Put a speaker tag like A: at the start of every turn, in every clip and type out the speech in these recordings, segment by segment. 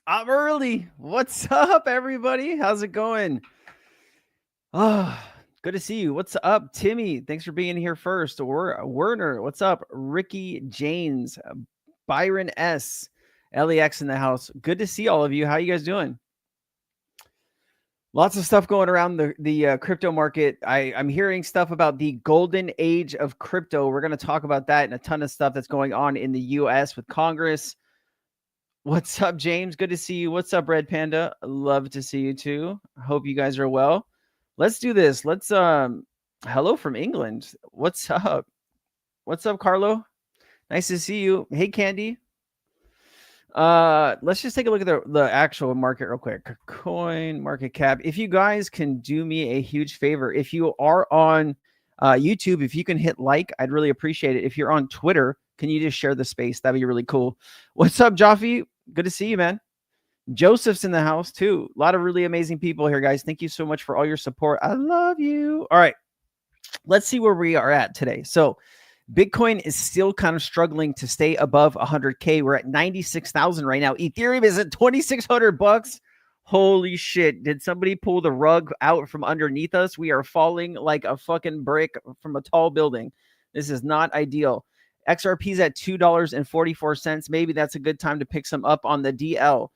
A: I'm early. What's up, everybody? How's it going? Oh, good to see you. What's up, Timmy? Thanks for being here first. Werner, what's up? Ricky James, Byron S, LEX in the house. Good to see all of you. How you guys doing? Lots of stuff going around the crypto market. I'm hearing stuff about the golden age of crypto. We're going to talk about that and a ton of stuff that's going on in the U.S. with Congress. What's up, James? Good to see you. What's up, Red Panda? Love to see you too. Hope you guys are well. Let's do this. Hello from England. What's up? What's up, Carlo? Nice to see you. Hey, Candy. Let's just take a look at the actual market real quick. Coin market cap. If you guys can do me a huge favor, if you are on YouTube, if you can hit like, I'd really appreciate it. If you're on Twitter, can you just share the space? That'd be really cool. What's up, Jaffe? Good to see you, man. Joseph's in the house too. A lot of really amazing people here, guys. Thank you so much for all your support. I love you. All right, let's see where we are at today. So Bitcoin is still kind of struggling to stay above 100K. We're at 96,000 right now. Ethereum is at 2,600 bucks. Holy shit. Did somebody pull the rug out from underneath us? We are falling like a fucking brick from a tall building. This is not ideal. XRP's at $2.44. Maybe that's a good time to pick some up on the DL.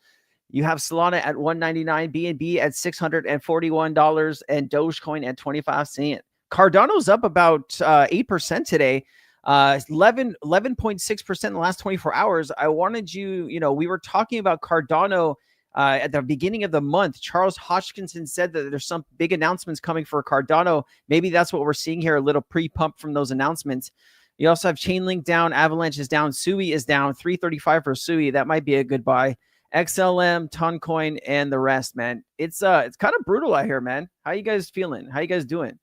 A: You have Solana at $199, BNB at $641, and Dogecoin at 25 cents. Cardano's up about 8% today, 11.6% in the last 24 hours. I wanted we were talking about Cardano at the beginning of the month. Charles Hodgkinson said that there's some big announcements coming for Cardano. Maybe that's what we're seeing here, a little pre-pump from those announcements. You also have Chainlink down, Avalanche is down, Sui is down, 335 for Sui. That might be a good buy. XLM, Toncoin, and the rest, man. It's kind of brutal out here, man. How you guys feeling? How you guys doing?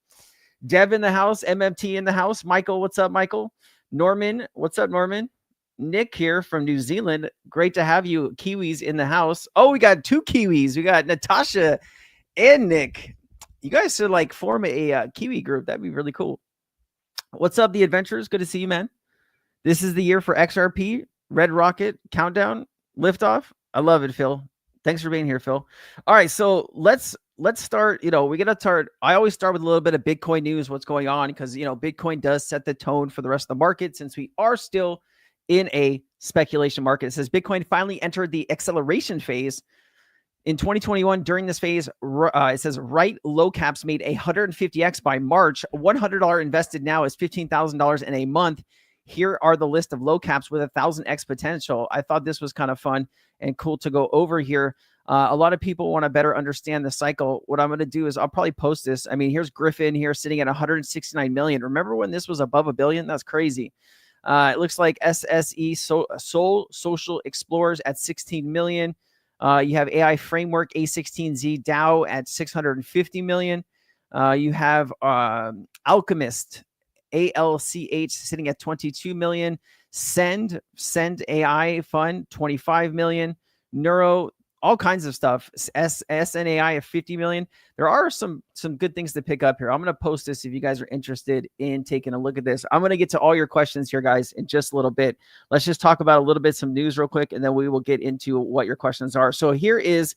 A: Dev in the house, MMT in the house. Michael, what's up, Michael? Norman, what's up, Norman? Nick here from New Zealand. Great to have you. Kiwis in the house. Oh, we got two Kiwis. We got Natasha and Nick. You guys should like form a Kiwi group. That'd be really cool. What's up, the adventurers? Good to see you, man. This is the year for XRP, Red Rocket, Countdown, Liftoff. I love it, Phil. Thanks for being here, Phil. All right, so let's start. We got to start. I always start with a little bit of Bitcoin news, what's going on, because Bitcoin does set the tone for the rest of the market since we are still in a speculation market. It says Bitcoin finally entered the acceleration phase in 2021. During this phase, it says low caps made 150x by March. $100 invested now is $15,000 in a month. Here are the list of low caps with 1,000x potential. I thought this was kind of fun and cool to go over here. A lot of people want to better understand the cycle. What I'm going to do is I'll probably post this. I mean, here's Griffin here sitting at 169 million. Remember when this was above $1 billion? That's crazy. It looks like SSE Social Explorers at 16 million. You have AI Framework A16Z DAO at 650 million. You have Alchemist ALCH sitting at 22 million. Send AI Fund 25 million. Neuro, all kinds of stuff. SNAI of 50 million. There are some good things to pick up here. I'm going to post this if you guys are interested in taking a look at this. I'm going to get to all your questions here, guys, in just a little bit. Let's just talk about a little bit some news real quick, and then we will get into what your questions are. So here is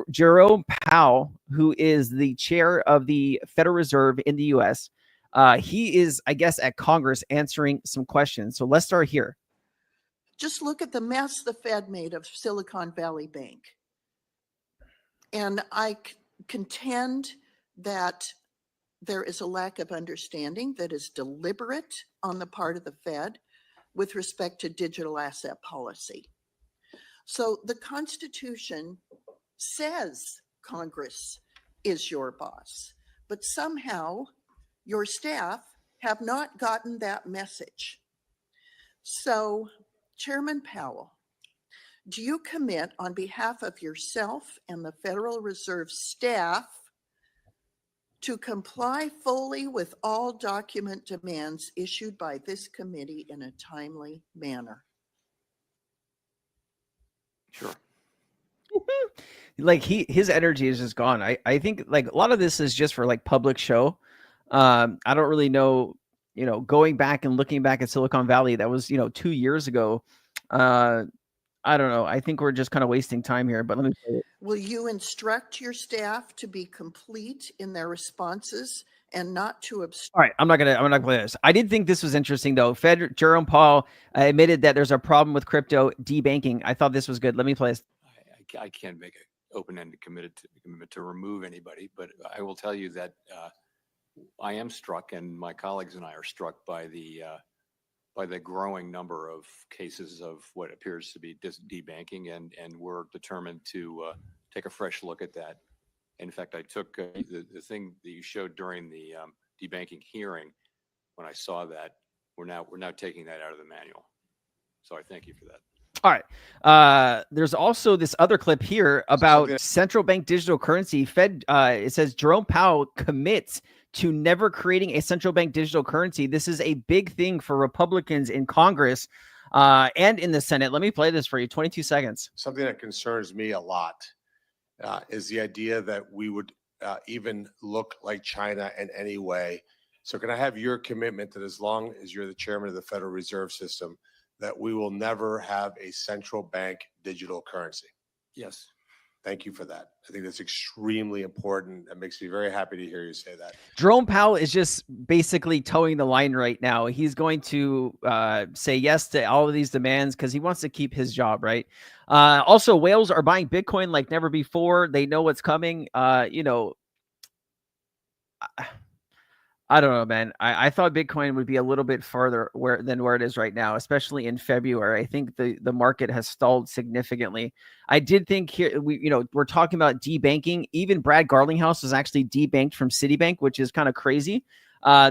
A: Jerome Powell, who is the chair of the Federal Reserve in the U.S. He is, I guess, at Congress answering some questions. So let's start here.
B: Just look at the mess the Fed made of Silicon Valley Bank. And I contend that there is a lack of understanding that is deliberate on the part of the Fed with respect to digital asset policy. So the Constitution says Congress is your boss, but somehow your staff have not gotten that message. So, Chairman Powell, do you commit on behalf of yourself and the Federal Reserve staff to comply fully with all document demands issued by this committee in a timely manner?
A: Sure. Like his energy is just gone. I think like a lot of this is just for like public show. I don't really know, going back and looking back at Silicon Valley, that was, 2 years ago. I don't know. I think we're just kind of wasting time here, but let me play it.
B: Will you instruct your staff to be complete in their responses and not to obstruct?
A: All right, I'm not gonna play this. I did think this was interesting though. Fed Jerome Powell admitted that there's a problem with crypto debanking. I thought this was good. Let me play this.
C: I can't make an open-ended commitment to remove anybody, but I will tell you that I am struck, and my colleagues and I are struck by the growing number of cases of what appears to be debanking, and we're determined to take a fresh look at that. In fact, I took the thing that you showed during the debanking hearing. When I saw that, we're now taking that out of the manual. So I thank you for that.
A: All right. There's also this other clip here about central bank digital currency. Fed, it says Jerome Powell commits to never creating a central bank digital currency. This is a big thing for Republicans in Congress and in the Senate. Let me play this for you. 22 seconds.
D: Something that concerns me a lot is the idea that we would even look like China in any way. So can I have your commitment that as long as you're the chairman of the Federal Reserve System, that we will never have a central bank digital currency?
C: Yes.
D: Thank you for that. I think that's extremely important. It makes me very happy to hear you say that.
A: Jerome Powell is just basically towing the line right now. He's going to say yes to all of these demands because he wants to keep his job, right? Also, whales are buying Bitcoin like never before. They know what's coming. I don't know, man. I thought Bitcoin would be a little bit further than where it is right now, especially in February. I think the market has stalled significantly. I did think here we're talking about debanking. Even Brad Garlinghouse was actually debanked from Citibank, which is kind of crazy.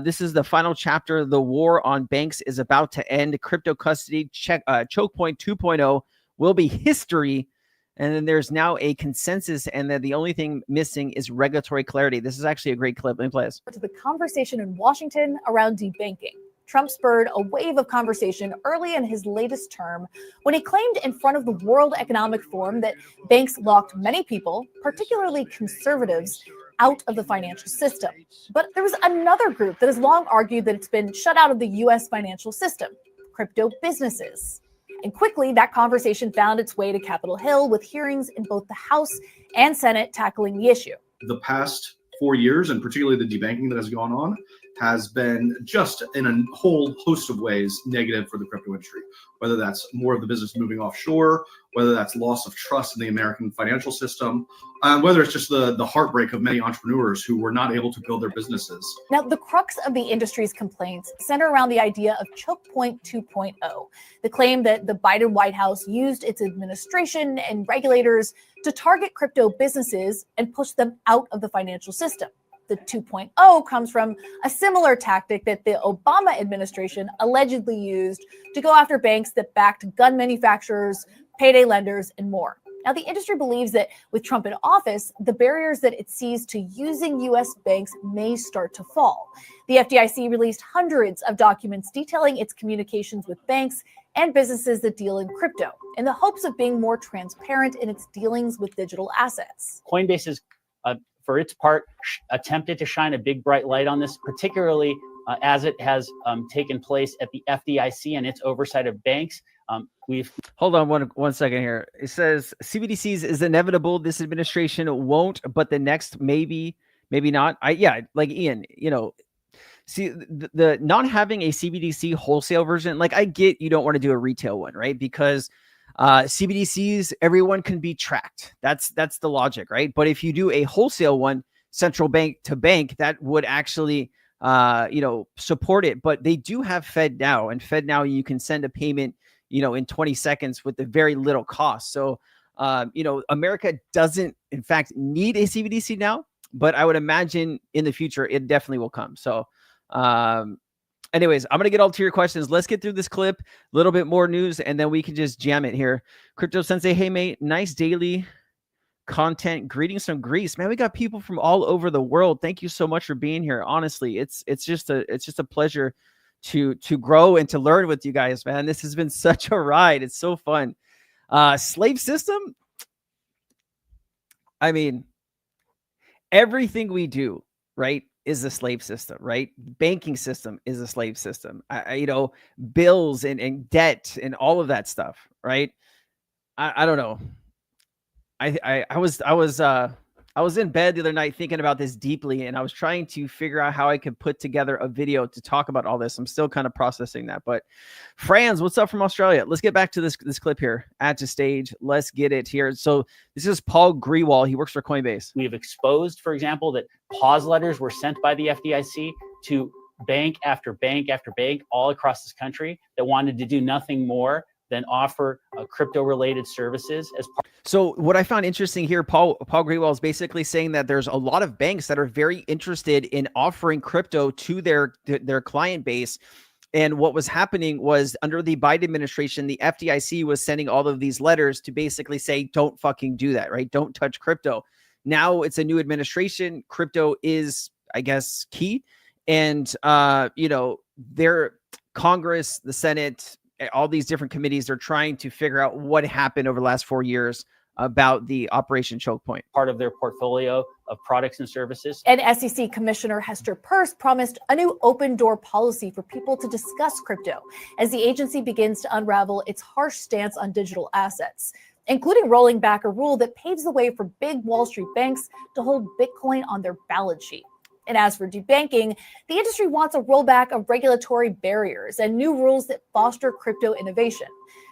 A: This is the final chapter. The war on banks is about to end. Crypto custody Chokepoint 2.0 will be history. And then there's now a consensus, and that the only thing missing is regulatory clarity. This is actually a great clip. Let me play this.
E: To the conversation in Washington around debanking. Trump spurred a wave of conversation early in his latest term when he claimed in front of the World Economic Forum that banks locked many people, particularly conservatives, out of the financial system. But there was another group that has long argued that it's been shut out of the U.S. financial system, crypto businesses. And quickly, that conversation found its way to Capitol Hill with hearings in both the House and Senate tackling the issue.
F: The past 4 years, and particularly the debanking that has gone on, has been just in a whole host of ways negative for the crypto industry, whether that's more of the business moving offshore, whether that's loss of trust in the American financial system, whether it's just the heartbreak of many entrepreneurs who were not able to build their businesses.
E: Now, the crux of the industry's complaints center around the idea of Chokepoint 2.0, the claim that the Biden White House used its administration and regulators to target crypto businesses and push them out of the financial system. The 2.0 comes from a similar tactic that the Obama administration allegedly used to go after banks that backed gun manufacturers, payday lenders, and more. Now, the industry believes that with Trump in office, the barriers that it sees to using U.S. banks may start to fall. The FDIC released hundreds of documents detailing its communications with banks and businesses that deal in crypto in the hopes of being more transparent in its dealings with digital assets.
G: Coinbase is, for its part, attempted to shine a big bright light on this, particularly as it has taken place at the FDIC and its oversight of banks.
A: Hold on one second here. It says CBDCs is inevitable. This administration won't, but the next maybe not. Like Ian, see the not having a CBDC wholesale version. Like I get you don't want to do a retail one, right? Because CBDCs, everyone can be tracked. That's the logic, right? But if you do a wholesale one, central bank to bank, that would actually support it. But they do have FedNow, and FedNow you can send a payment in 20 seconds with a very little cost. So America doesn't in fact need a CBDC now, but I would imagine in the future it definitely will come. So anyways, I'm going to get all to your questions. Let's get through this clip, a little bit more news, and then we can just jam it here. Crypto Sensei, hey, mate, nice daily content. Greetings from Greece. Man, we got people from all over the world. Thank you so much for being here. Honestly, it's just a pleasure to grow and to learn with you guys, man. This has been such a ride. It's so fun. Slave system? I mean, everything we do, right, is a slave system, right? Banking system is a slave system. Bills and debt and all of that stuff, right? I don't know. I was in bed the other night thinking about this deeply, and I was trying to figure out how I could put together a video to talk about all this. I'm still kind of processing that. But Franz, what's up from Australia? Let's get back to this clip here. Add to stage. Let's get it here. So this is Paul Grewal. He works for Coinbase.
G: We have exposed, for example, that pause letters were sent by the FDIC to bank after bank after bank all across this country that wanted to do nothing more than offer crypto-related services as part.
A: So what I found interesting here, Paul Grewal is basically saying that there's a lot of banks that are very interested in offering crypto to their client base. And what was happening was under the Biden administration, the FDIC was sending all of these letters to basically say, don't fucking do that, right? Don't touch crypto. Now it's a new administration. Crypto is, I guess, key. And, their Congress, the Senate, all these different committees are trying to figure out what happened over the last 4 years about the Operation Chokepoint.
G: Part of their portfolio of products and services.
E: And SEC Commissioner Hester Peirce promised a new open door policy for people to discuss crypto as the agency begins to unravel its harsh stance on digital assets, including rolling back a rule that paves the way for big Wall Street banks to hold Bitcoin on their balance sheet. And as for debanking, the industry wants a rollback of regulatory barriers and new rules that foster crypto innovation.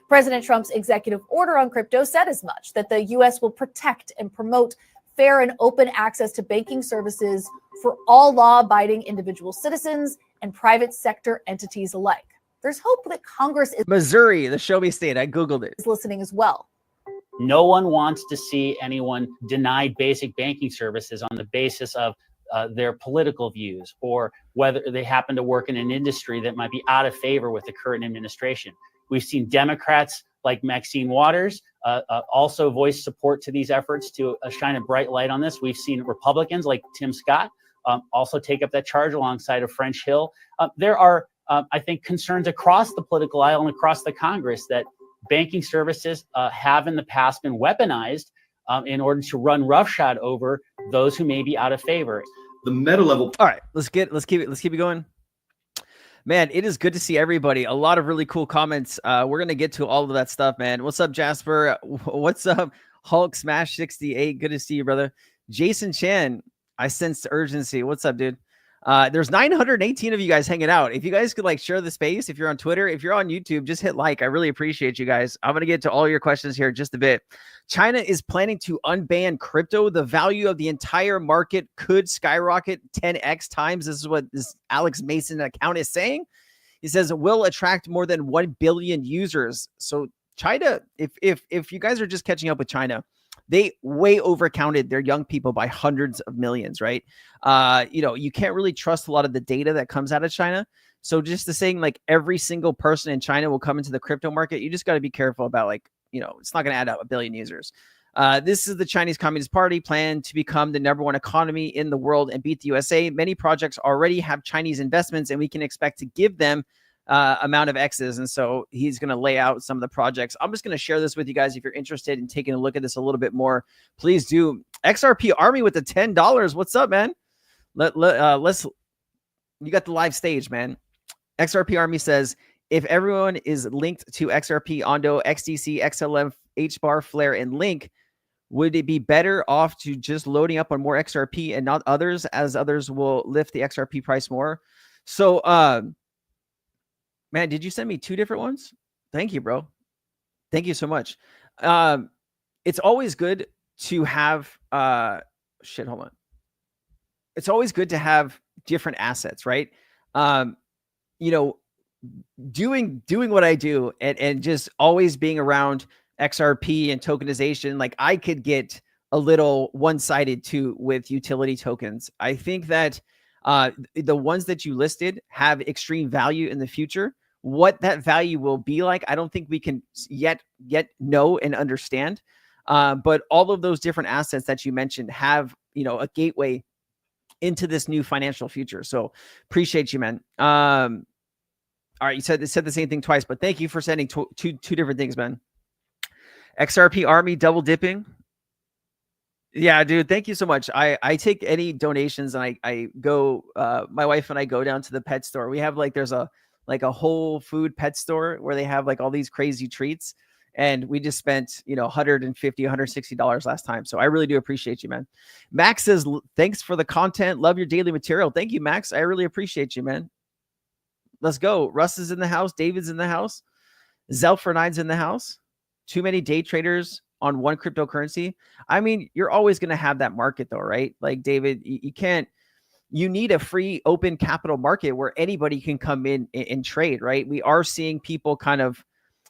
E: President Trump's executive order on crypto said as much, that the U.S. will protect and promote fair and open access to banking services for all law-abiding individual citizens and private sector entities alike. There's hope that Congress is
A: Missouri, the show me state. I Googled it.
E: listening as well.
G: No one wants to see anyone denied basic banking services on the basis of their political views or whether they happen to work in an industry that might be out of favor with the current administration. We've seen Democrats like Maxine Waters also voice support to these efforts to shine a bright light on this. We've seen Republicans like Tim Scott also take up that charge alongside of French Hill. There are, I think, concerns across the political aisle and across the Congress that banking services have in the past been weaponized in order to run roughshod over those who may be out of favor.
F: The meta level.
A: All right, let's keep it going. Man, it is good to see everybody. A lot of really cool comments. We're gonna get to all of that stuff, man. What's up, Jasper? What's up, Hulk Smash 68? Good to see you, brother. Jason Chan, I sensed urgency. What's up, dude? There's 918 of you guys hanging out. If you guys could share the space, if you're on Twitter, if you're on YouTube, just hit like. I really appreciate you guys. I'm going to get to all your questions here in just a bit. China is planning to unban crypto. The value of the entire market could skyrocket 10x times. This is what this Alex Mason account is saying. He says it will attract more than 1 billion users. So China, if you guys are just catching up with China, they way overcounted their young people by hundreds of millions, right? You can't really trust a lot of the data that comes out of China. So just the saying every single person in China will come into the crypto market, you just got to be careful about it's not going to add up 1 billion users. This is the Chinese Communist Party plan to become the #1 economy in the world and beat the USA. Many projects already have Chinese investments, and we can expect to give them amount of X's. And so he's going to lay out some of the projects. I'm just going to share this with you guys. If you're interested in taking a look at this a little bit more, please do. XRP Army with the $10. What's up, man? Let's, you got the live stage, man. XRP Army says, if everyone is linked to XRP, Ondo, XDC, XLM, HBAR, Flare, and Link, would it be better off to just loading up on more XRP and not others, as others will lift the XRP price more? So, man, did you send me 2 different ones? Thank you, bro. Thank you so much. It's always good to have hold on. It's always good to have different assets, right? Doing what I do and just always being around XRP and tokenization, I could get a little one-sided too with utility tokens. I think that the ones that you listed have extreme value in the future. What that value will be like, I don't think we can yet know and understand. But all of those different assets that you mentioned have, a gateway into this new financial future. So appreciate you, man. All right, you said the same thing twice, but thank you for sending two different things, man. XRP Army double dipping. Yeah, dude, thank you so much. I take any donations and I go, my wife and I go down to the pet store. We have there's a whole food pet store where they have all these crazy treats. And we just spent, $150, $160 last time. So I really do appreciate you, man. Max says, thanks for the content. Love your daily material. Thank you, Max. I really appreciate you, man. Let's go. Russ is in the house. David's in the house. Zelfer9's in the house. Too many day traders on one cryptocurrency. I mean, you're always going to have that market though, right? Like David, you need a free open capital market where anybody can come in and trade, right? We are seeing people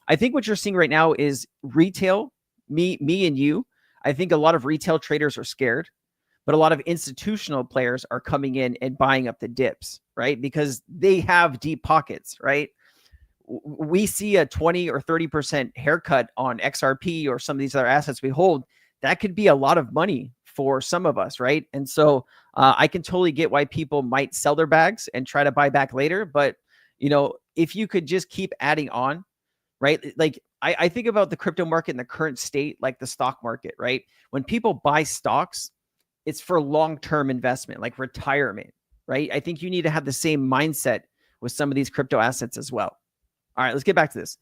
A: I think what you're seeing right now is retail, me and you. I think a lot of retail traders are scared, but a lot of institutional players are coming in and buying up the dips, right? Because they have deep pockets, right? We see a 20 or 30% haircut on XRP or some of these other assets we hold. That could be a lot of money for some of us, right? And so I can totally get why people might sell their bags and try to buy back later. But, if you could just keep adding on, right? Like I think about the crypto market in the current state, like the stock market, right? When people buy stocks, it's for long-term investment, like retirement, right? I think you need to have the same mindset with some of these crypto assets as well. All right, let's get back to this.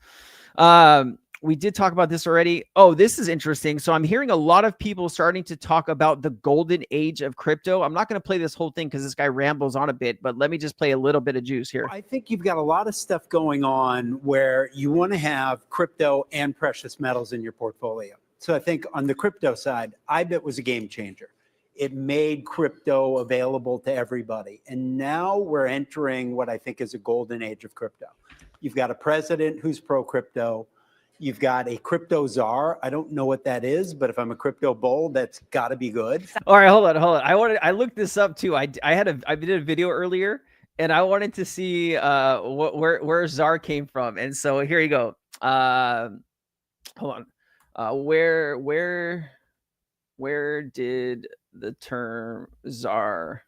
A: We did talk about this already. Oh, this is interesting. So I'm hearing a lot of people starting to talk about the golden age of crypto. I'm not going to play this whole thing because this guy rambles on a bit, but let me just play a little bit of juice here.
H: I think you've got a lot of stuff going on where you want to have crypto and precious metals in your portfolio. So I think on the crypto side, IBIT was a game changer. It made crypto available to everybody. And now we're entering what I think is a golden age of crypto. You've got a president who's pro-crypto. You've got a crypto czar. I don't know what that is, but if I'm a crypto bull, that's got to be good.
A: All right, hold on. I looked this up too. I did a video earlier, and I wanted to see where czar came from. And so here you go. Hold on. Where did the term czar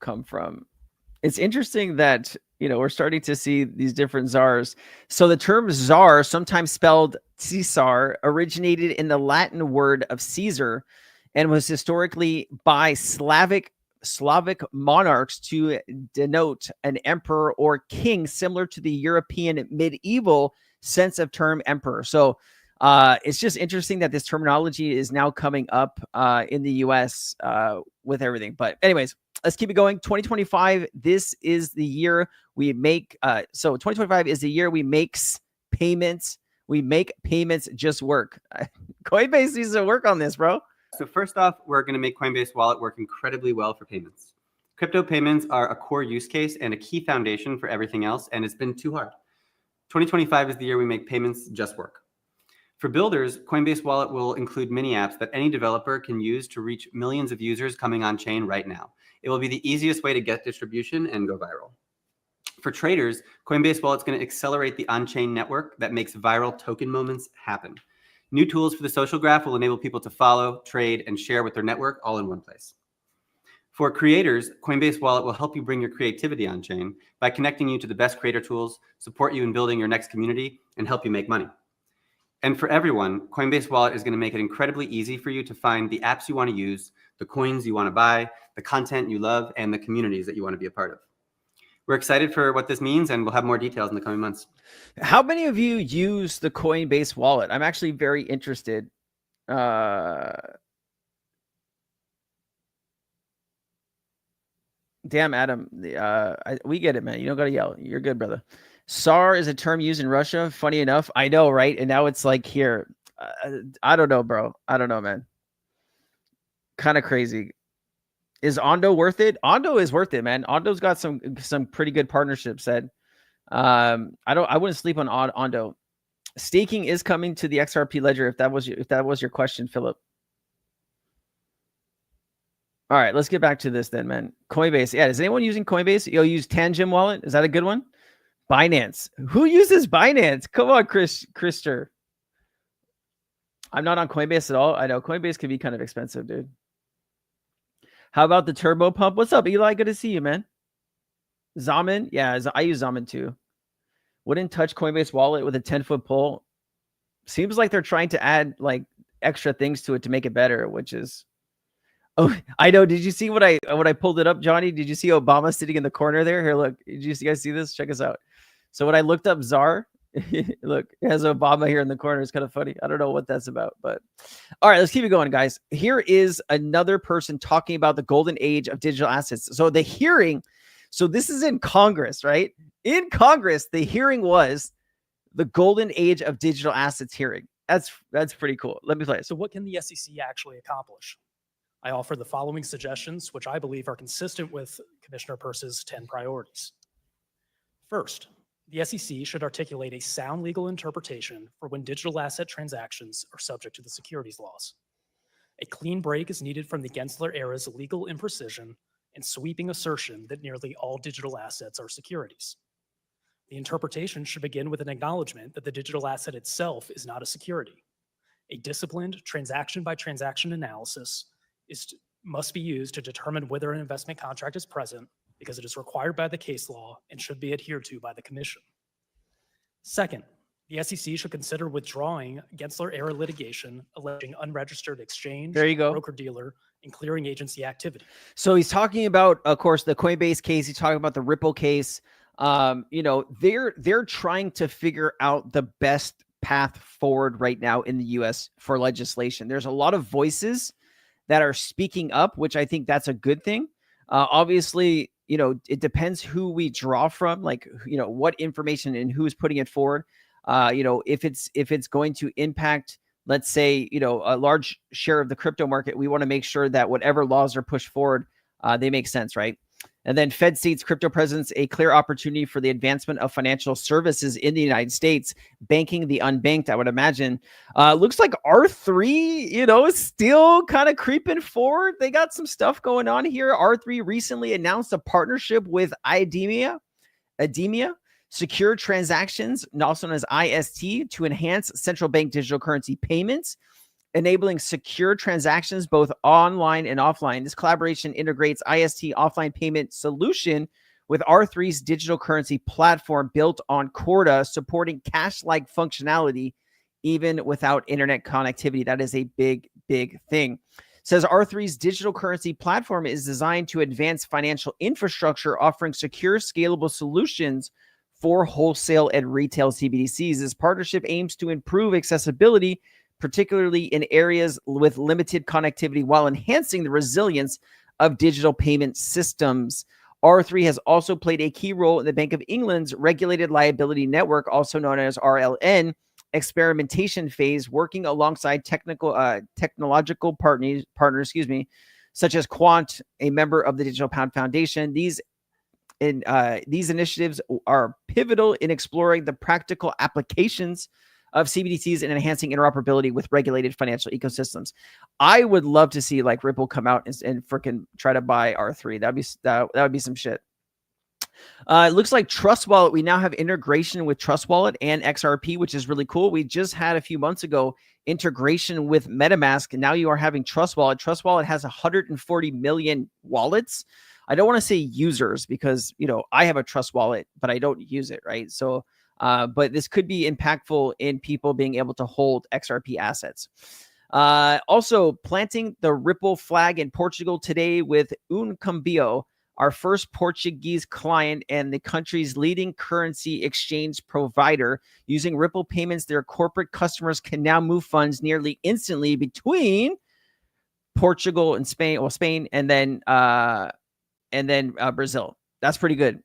A: come from? It's interesting that we're starting to see these different czars. So the term czar, sometimes spelled Caesar, originated in the Latin word of Caesar and was historically by Slavic monarchs to denote an emperor or king, similar to the European medieval sense of term emperor. So it's just interesting that this terminology is now coming up in the US with everything. But anyways, let's keep it going. 2025, this is the year we make. So 2025 is the year we make payments. We make payments just work. Coinbase needs to work on this, bro.
I: So first off, we're going to make Coinbase Wallet work incredibly well for payments. Crypto payments are a core use case and a key foundation for everything else, and it's been too hard. 2025 is the year we make payments just work. For builders, Coinbase Wallet will include mini apps that any developer can use to reach millions of users coming on chain right now. It will be the easiest way to get distribution and go viral. For traders, Coinbase Wallet's going to accelerate the on-chain network that makes viral token moments happen. New tools for the social graph will enable people to follow, trade, and share with their network all in one place. For creators, Coinbase Wallet will help you bring your creativity on chain by connecting you to the best creator tools, support you in building your next community, and help you make money. And for everyone, Coinbase Wallet is going to make it incredibly easy for you to find the apps you want to use, the coins you want to buy, the content you love, and the communities that you want to be a part of. We're excited for what this means, and we'll have more details in the coming months.
A: How many of you use the Coinbase Wallet? I'm actually very interested. Damn, Adam. We get it, man. You don't got to yell. You're good, brother. SAR is a term used in Russia. Funny enough. I know, right? And now it's like here. I don't know, bro. I don't know, man. Kind of crazy. Is Ondo worth it? Ondo is worth it, man. Ondo's got some pretty good partnerships. Said, I wouldn't sleep on Ondo. Staking is coming to the XRP ledger. If that was your question, Philip. All right, let's get back to this then, man. Coinbase. Yeah, is anyone using Coinbase? You'll use Tangem Wallet. Is that a good one? Binance. Who uses Binance? Come on, Krister. I'm not on Coinbase at all. I know Coinbase can be kind of expensive, dude. How about the Turbo Pump? What's up, Eli? Good to see you, man. Zaman. Yeah, I use Zaman too. Wouldn't touch Coinbase Wallet with a 10-foot pole. Seems like they're trying to add like extra things to it to make it better, which is... Oh, I know. Did you see when I pulled it up, Johnny? Did you see Obama sitting in the corner there? Here, look. Did you guys see this? Check us out. So when I looked up czar, Look, it has Obama here in the corner. It's kind of funny. I don't know what that's about, but all right, let's keep it going, guys. Here is another person talking about the golden age of digital assets. So the hearing, so this is in Congress, right? In Congress, the hearing was the golden age of digital assets hearing. That's pretty cool. Let me play it.
J: So what can the SEC actually accomplish? I offer the following suggestions, which I believe are consistent with Commissioner Peirce's 10 priorities. First, the SEC should articulate a sound legal interpretation for when digital asset transactions are subject to the securities laws. A clean break is needed from the Gensler era's legal imprecision and sweeping assertion that nearly all digital assets are securities. The interpretation should begin with an acknowledgement that the digital asset itself is not a security. A disciplined transaction-by-transaction analysis must be used to determine whether an investment contract is present, because it is required by the case law and should be adhered to by the Commission. Second, the SEC should consider withdrawing Gensler-era litigation alleging unregistered exchange,
A: There you go.
J: broker-dealer, and clearing agency activity.
A: So he's talking about, of course, the Coinbase case. He's talking about the Ripple case. They're trying to figure out the best path forward right now in the U.S. for legislation. There's a lot of voices that are speaking up, which I think that's a good thing. Obviously, it depends who we draw from, like, what information and who's putting it forward. If it's going to impact, let's say, a large share of the crypto market, we want to make sure that whatever laws are pushed forward, they make sense, right? And then Fed states crypto presents a clear opportunity for the advancement of financial services in the United States, banking the unbanked, I would imagine. Looks like R3, is still kind of creeping forward. They got some stuff going on here. R3 recently announced a partnership with Idemia, Secure Transactions, also known as IST, to enhance central bank digital currency payments, enabling secure transactions both online and offline. This collaboration integrates IST offline payment solution with R3's digital currency platform built on Corda, supporting cash-like functionality even without internet connectivity. That is a big, big thing. It says R3's digital currency platform is designed to advance financial infrastructure, offering secure, scalable solutions for wholesale and retail CBDCs. This partnership aims to improve accessibility, particularly in areas with limited connectivity, while enhancing the resilience of digital payment systems. R3 has also played a key role in the Bank of England's regulated liability network, also known as RLN, experimentation phase, working alongside technological partners, such as Quant, a member of the Digital Pound Foundation. These initiatives are pivotal in exploring the practical applications of CBDCs and enhancing interoperability with regulated financial ecosystems. I would love to see like Ripple come out and freaking try to buy R3. That would be some shit. It looks like Trust Wallet. We now have integration with Trust Wallet and XRP, which is really cool. We just had a few months ago integration with MetaMask, and now you are having Trust Wallet. Trust Wallet has 140 million wallets. I don't want to say users because, I have a Trust Wallet, but I don't use it, right? So, but this could be impactful in people being able to hold XRP assets. Also, planting the Ripple flag in Portugal today with Uncambio, our first Portuguese client and the country's leading currency exchange provider. Using Ripple payments, their corporate customers can now move funds nearly instantly between Portugal and Spain, and then Brazil. That's pretty good.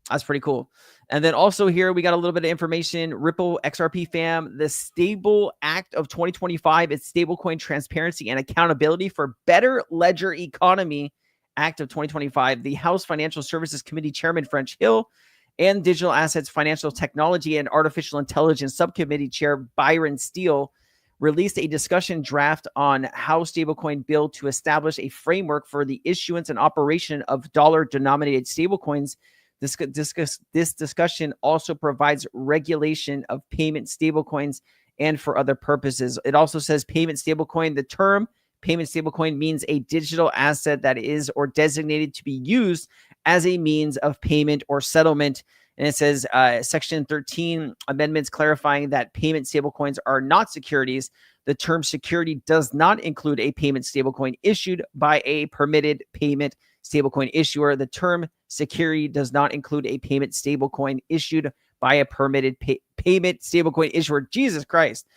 A: That's pretty cool. And then also here, we got a little bit of information. Ripple XRP fam, the Stable Act of 2025, it's Stablecoin Transparency and Accountability for Better Ledger Economy Act of 2025. The House Financial Services Committee Chairman French Hill and Digital Assets, Financial Technology, and Artificial Intelligence Subcommittee Chair Byron Steele released a discussion draft on how stablecoin bill to establish a framework for the issuance and operation of dollar-denominated stablecoins. This discussion also provides regulation of payment stablecoins and for other purposes. It also says payment stablecoin. The term payment stablecoin means a digital asset that is or designated to be used as a means of payment or settlement. And it says Section 13 amendments clarifying that payment stablecoins are not securities. The term security does not include a payment stablecoin issued by a permitted payment stablecoin issuer. The term security does not include a payment stablecoin issued by a permitted payment stablecoin issuer. Jesus Christ.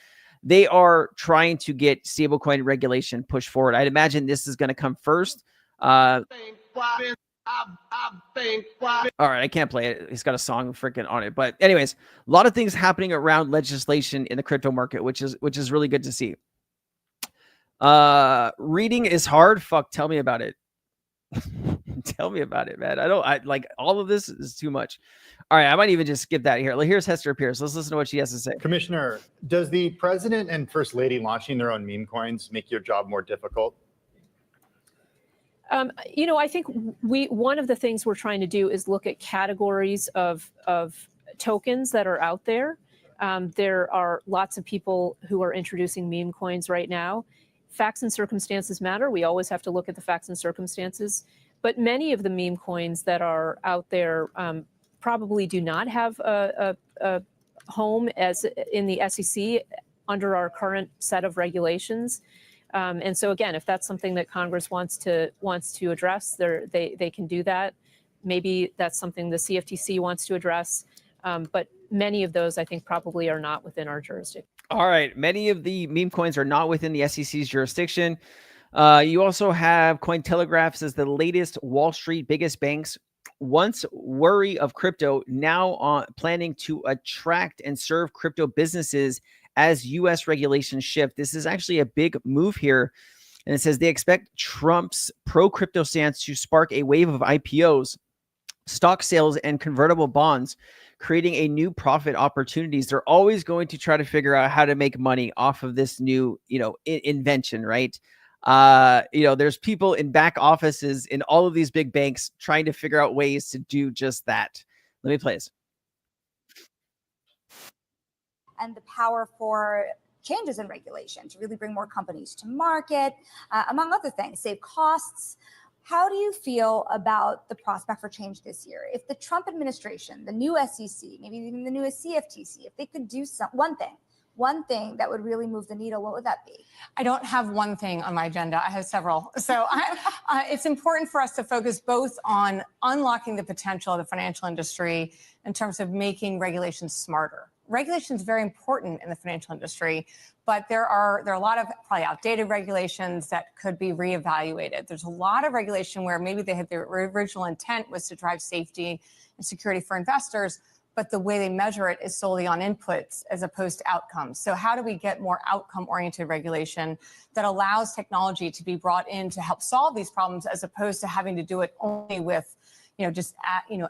A: They are trying to get stablecoin regulation pushed forward. I'd imagine this is going to come first. All right, I can't play it. It's got a song freaking on it. But anyways, a lot of things happening around legislation in the crypto market, which is really good to see. Reading is hard. Fuck, tell me about it. Tell me about it, man. I like all of this is too much. All right, I might even just skip that here. Here's Hester Pierce. Let's listen to what she has to say.
K: Commissioner, does the president and first lady launching their own meme coins make your job more difficult?
L: I think one of the things we're trying to do is look at categories of tokens that are out there. There are lots of people who are introducing meme coins right now. Facts and circumstances matter. We always have to look at the facts and circumstances. But many of the meme coins that are out there probably do not have a home as in the SEC under our current set of regulations. And so again, if that's something that Congress wants to address, they can do that. Maybe that's something the CFTC wants to address. But many of those, I think, probably are not within our jurisdiction.
A: All right. Many of the meme coins are not within the SEC's jurisdiction. You also have Cointelegraph says the latest Wall Street biggest banks once worry of crypto, now planning to attract and serve crypto businesses as U.S. regulations shift. This is actually a big move here. And it says they expect Trump's pro-crypto stance to spark a wave of IPOs, stock sales, and convertible bonds, creating a new profit opportunities. They're always going to try to figure out how to make money off of this new, invention, right? There's people in back offices in all of these big banks trying to figure out ways to do just that. Let me play this.
M: And the power for changes in regulation to really bring more companies to market, among other things, save costs. How do you feel about the prospect for change this year? If the Trump administration, the new SEC, maybe even the newest CFTC, if they could do one thing that would really move the needle, what would that be?
N: I don't have one thing on my agenda. I have several. So it's important for us to focus both on unlocking the potential of the financial industry in terms of making regulations smarter. Regulation is very important in the financial industry, but there are a lot of probably outdated regulations that could be reevaluated. There's a lot of regulation where maybe they had their original intent was to drive safety and security for investors, but the way they measure it is solely on inputs as opposed to outcomes. So how do we get more outcome-oriented regulation that allows technology to be brought in to help solve these problems as opposed to having to do it only with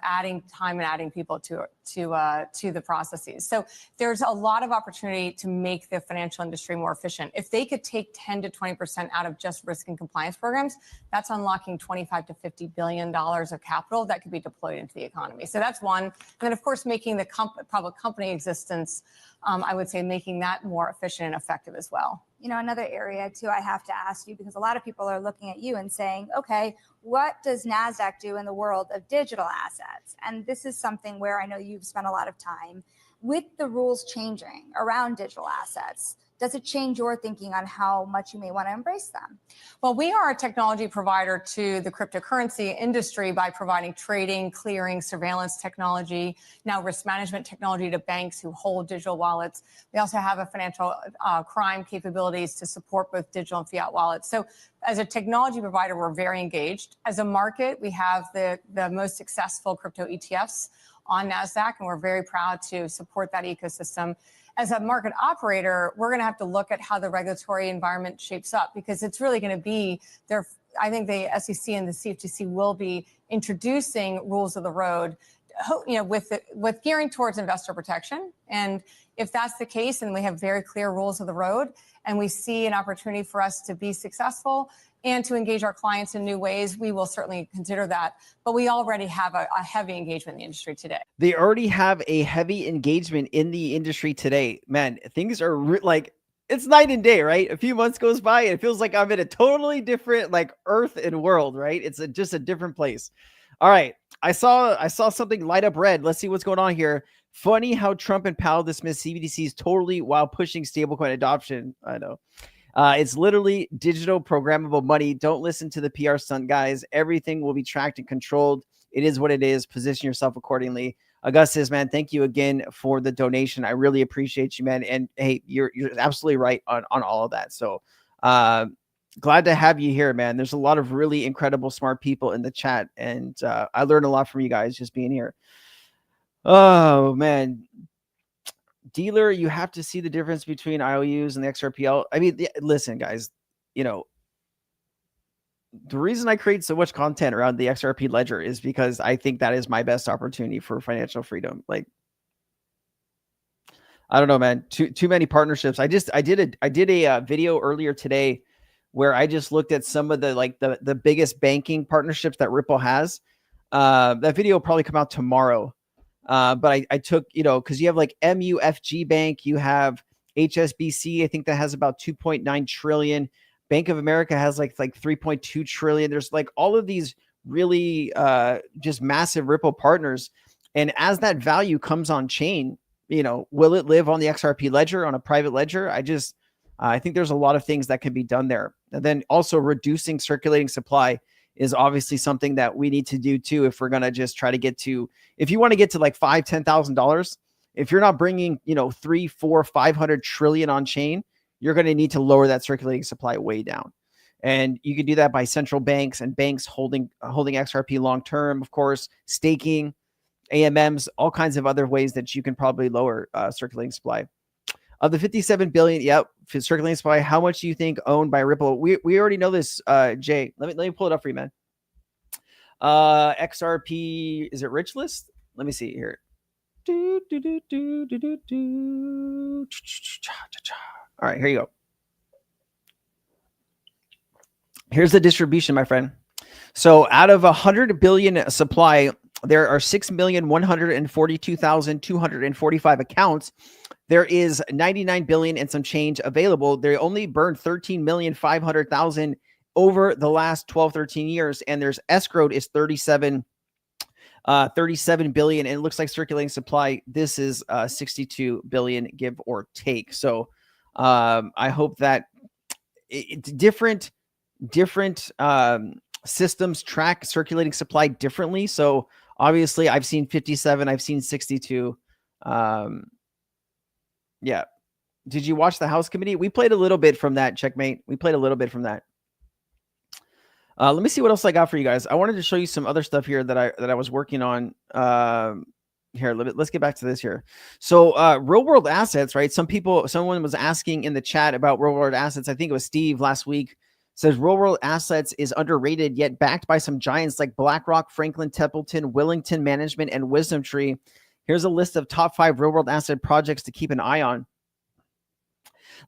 N: adding time and adding people to the processes. So there's a lot of opportunity to make the financial industry more efficient. If they could take 10 to 20% out of just risk and compliance programs, that's unlocking $25 to $50 billion of capital that could be deployed into the economy. So that's one. And then, of course, making the public company existence, I would say making that more efficient and effective as well.
M: Another area too, I have to ask you, because a lot of people are looking at you and saying, okay, what does NASDAQ do in the world of digital assets? And this is something where I know you've spent a lot of time with the rules changing around digital assets. Does it change your thinking on how much you may want to embrace them?
N: Well, we are a technology provider to the cryptocurrency industry by providing trading, clearing, surveillance technology, now risk management technology to banks who hold digital wallets. We also have a financial crime capabilities to support both digital and fiat wallets. So as a technology provider, we're very engaged. As a market, we have the most successful crypto ETFs on NASDAQ, and we're very proud to support that ecosystem. As a market operator, we're going to have to look at how the regulatory environment shapes up, because it's really going to be there. I think the SEC and the CFTC will be introducing rules of the road, with gearing towards investor protection. And if that's the case, and we have very clear rules of the road, and we see an opportunity for us to be successful and to engage our clients in new ways, we will certainly consider that. But we already have a heavy engagement in the industry today.
A: They already have a heavy engagement in the industry today. Man, things are it's night and day, right? A few months goes by and it feels like I'm in a totally different earth and world, right? It's just a different place. All right. I saw something light up red. Let's see what's going on here. Funny how Trump and Powell dismissed CBDCs totally while pushing stablecoin adoption. I know. It's literally digital programmable money. Don't listen to the PR stunt guys. Everything will be tracked and controlled. It is what it is. Position yourself accordingly. Augustus, man, thank you again for the donation. I really appreciate you, man. And hey, you're absolutely right on all of that. So glad to have you here, man. There's a lot of really incredible, smart people in the chat, and I learned a lot from you guys just being here. Oh man, dealer, you have to see the difference between IOUs and the XRPL. I mean, listen, guys, you know, the reason I create so much content around the XRP ledger is because I think that is my best opportunity for financial freedom. Like, I don't know, man, too many partnerships. I did a video earlier today where I just looked at some of the biggest banking partnerships that Ripple has. That video will probably come out tomorrow. But I took, you know, because you have like MUFG Bank, you have HSBC, I think that has about 2.9 trillion. Bank of America has like 3.2 trillion. There's like all of these really just massive Ripple partners. And as that value comes on chain, you know, will it live on the XRP ledger, on a private ledger? I think there's a lot of things that can be done there. And then also reducing circulating supply is obviously something that we need to do too. If we're going to just try to get to, if you want to get to like $5,000-$10,000, if you're not bringing, you know, 300, 400, 500 trillion on chain, you're going to need to lower that circulating supply way down. And you can do that by central banks and banks holding XRP long-term, of course, staking, AMMs, all kinds of other ways that you can probably lower circulating supply. Of the 57 billion, yep, circulating supply, how much do you think owned by Ripple? We already know this, Jay. Let me pull it up for you, man. XRP, is it rich list? Let me see here. All right, here you go. Here's the distribution, my friend. So out of 100 billion supply, there are 6,142,245 accounts. There is 99 billion and some change available. They only burned 13,500,000 over the last 12, 13 years. And there's escrowed is 37 billion. And it looks like circulating supply, this is 62 billion, give or take. So I hope that different systems track circulating supply differently. So obviously I've seen 57, I've seen 62. Yeah. Did you watch the House Committee? We played a little bit from that, Checkmate. We played a little bit from that. Let me see what else I got for you guys. I wanted to show you some other stuff here that I was working on. Here, let's get back to this here. So real world assets, right? Someone was asking in the chat about real world assets. I think it was Steve last week. Says real world assets is underrated, yet backed by some giants like BlackRock, Franklin Templeton, Wellington Management, and Wisdom Tree. Here's a list of top 5 real world asset projects to keep an eye on.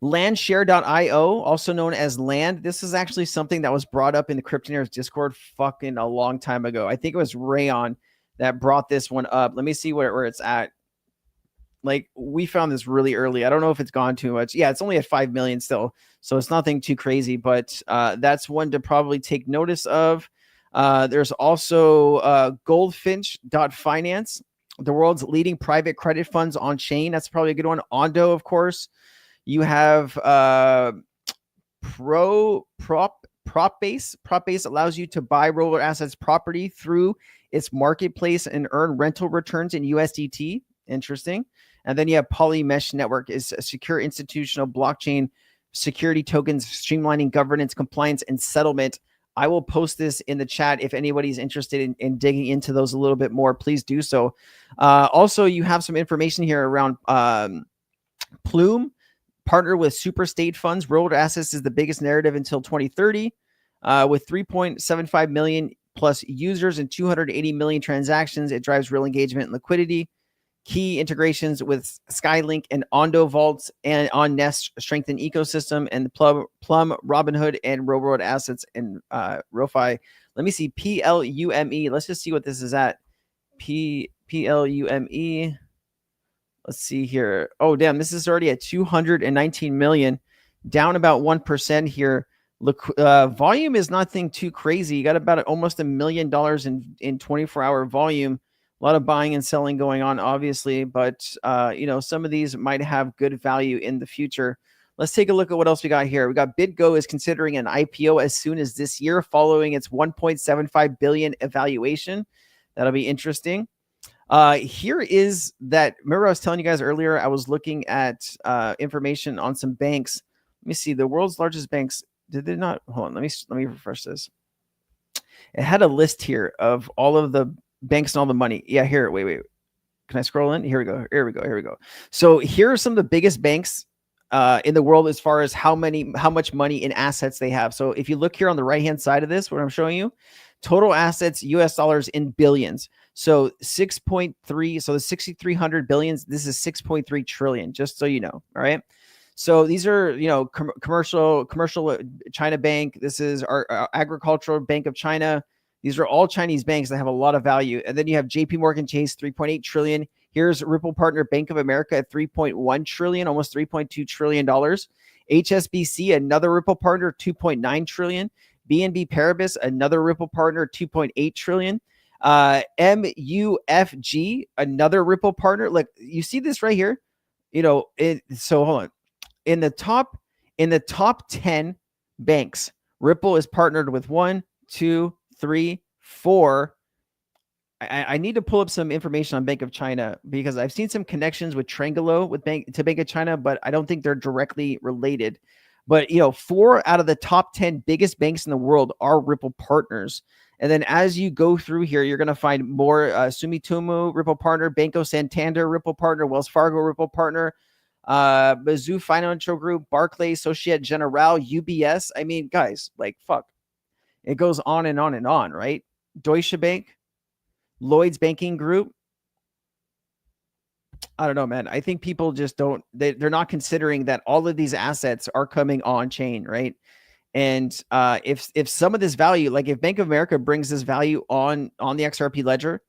A: Landshare.io, also known as Land. This is actually something that was brought up in the Cryptonaires Discord fucking a long time ago. I think it was Rayon that brought this one up. Let me see where it's at. Like, we found this really early. I don't know if it's gone too much. Yeah, it's only at 5 million still, so it's nothing too crazy, but that's one to probably take notice of. There's also Goldfinch.finance, the world's leading private credit funds on chain. That's probably a good one. Ondo, of course. You have Propbase. Propbase allows you to buy real assets property through its marketplace and earn rental returns in USDT. Interesting. And then you have Polymesh Network, is a secure institutional blockchain security tokens, streamlining governance, compliance, and settlement. I will post this in the chat. If anybody's interested in digging into those a little bit more, please do so. Also, you have some information here around Plume, partner with super state funds. Real world assets is the biggest narrative until 2030, with 3.75 million plus users and 280 million transactions. It drives real engagement and liquidity. Key integrations with Skylink and Ondo Vaults and on Nest strengthen ecosystem, and Plum, Robinhood, and real world assets and RoFi. Let me see, PLUME. Let's just see what this is at. PLUME. Let's see here. Oh, damn, this is already at 219 million, down about 1% here. Look, volume is nothing too crazy. You got about almost $1 million in 24-hour volume. A lot of buying and selling going on, obviously, but you know, some of these might have good value in the future. Let's take a look at what else we got here. We got BitGo is considering an IPO as soon as this year, following its 1.75 billion evaluation. That'll be interesting. Here is that. Remember, I was telling you guys earlier, I was looking at information on some banks. Let me see. The world's largest banks. Did they not? Hold on. Let me refresh this. It had a list here of all of the banks and all the money. Yeah, here. Wait. Can I scroll in? Here we go. So here are some of the biggest banks in the world as far as how much money in assets they have. So if you look here on the right-hand side of this, what I'm showing you, total assets, US dollars in billions. So 6.3, so the 6,300 billions, this is 6.3 trillion, just so you know. All right. So these are, commercial China Bank. This is our Agricultural Bank of China. These are all Chinese banks that have a lot of value. And then you have JP Morgan Chase, 3.8 trillion. Here's Ripple Partner Bank of America at 3.1 trillion, almost $3.2 trillion. HSBC, another Ripple Partner, 2.9 trillion. BNB Paribas, another Ripple Partner, 2.8 trillion. MUFG, another Ripple Partner. Look, you see this right here. So hold on. In the top 10 banks, Ripple is partnered with 1, 2, 3, 4. I need to pull up some information on Bank of China because I've seen some connections with Trangolo with Bank of China, but I don't think they're directly related. But 4 out of the top 10 biggest banks in the world are Ripple partners. And then as you go through here, you're going to find more Sumitomo Ripple partner, Banco Santander Ripple partner, Wells Fargo Ripple partner, Mizuho Financial Group, Barclays, Societe Generale, UBS. I mean, guys, like, fuck. It goes on and on and on, right? Deutsche Bank, Lloyd's Banking Group. I don't know, man. I think people just don't, they're not considering that all of these assets are coming on chain, right? And if some of this value, like if Bank of America brings this value on the XRP ledger,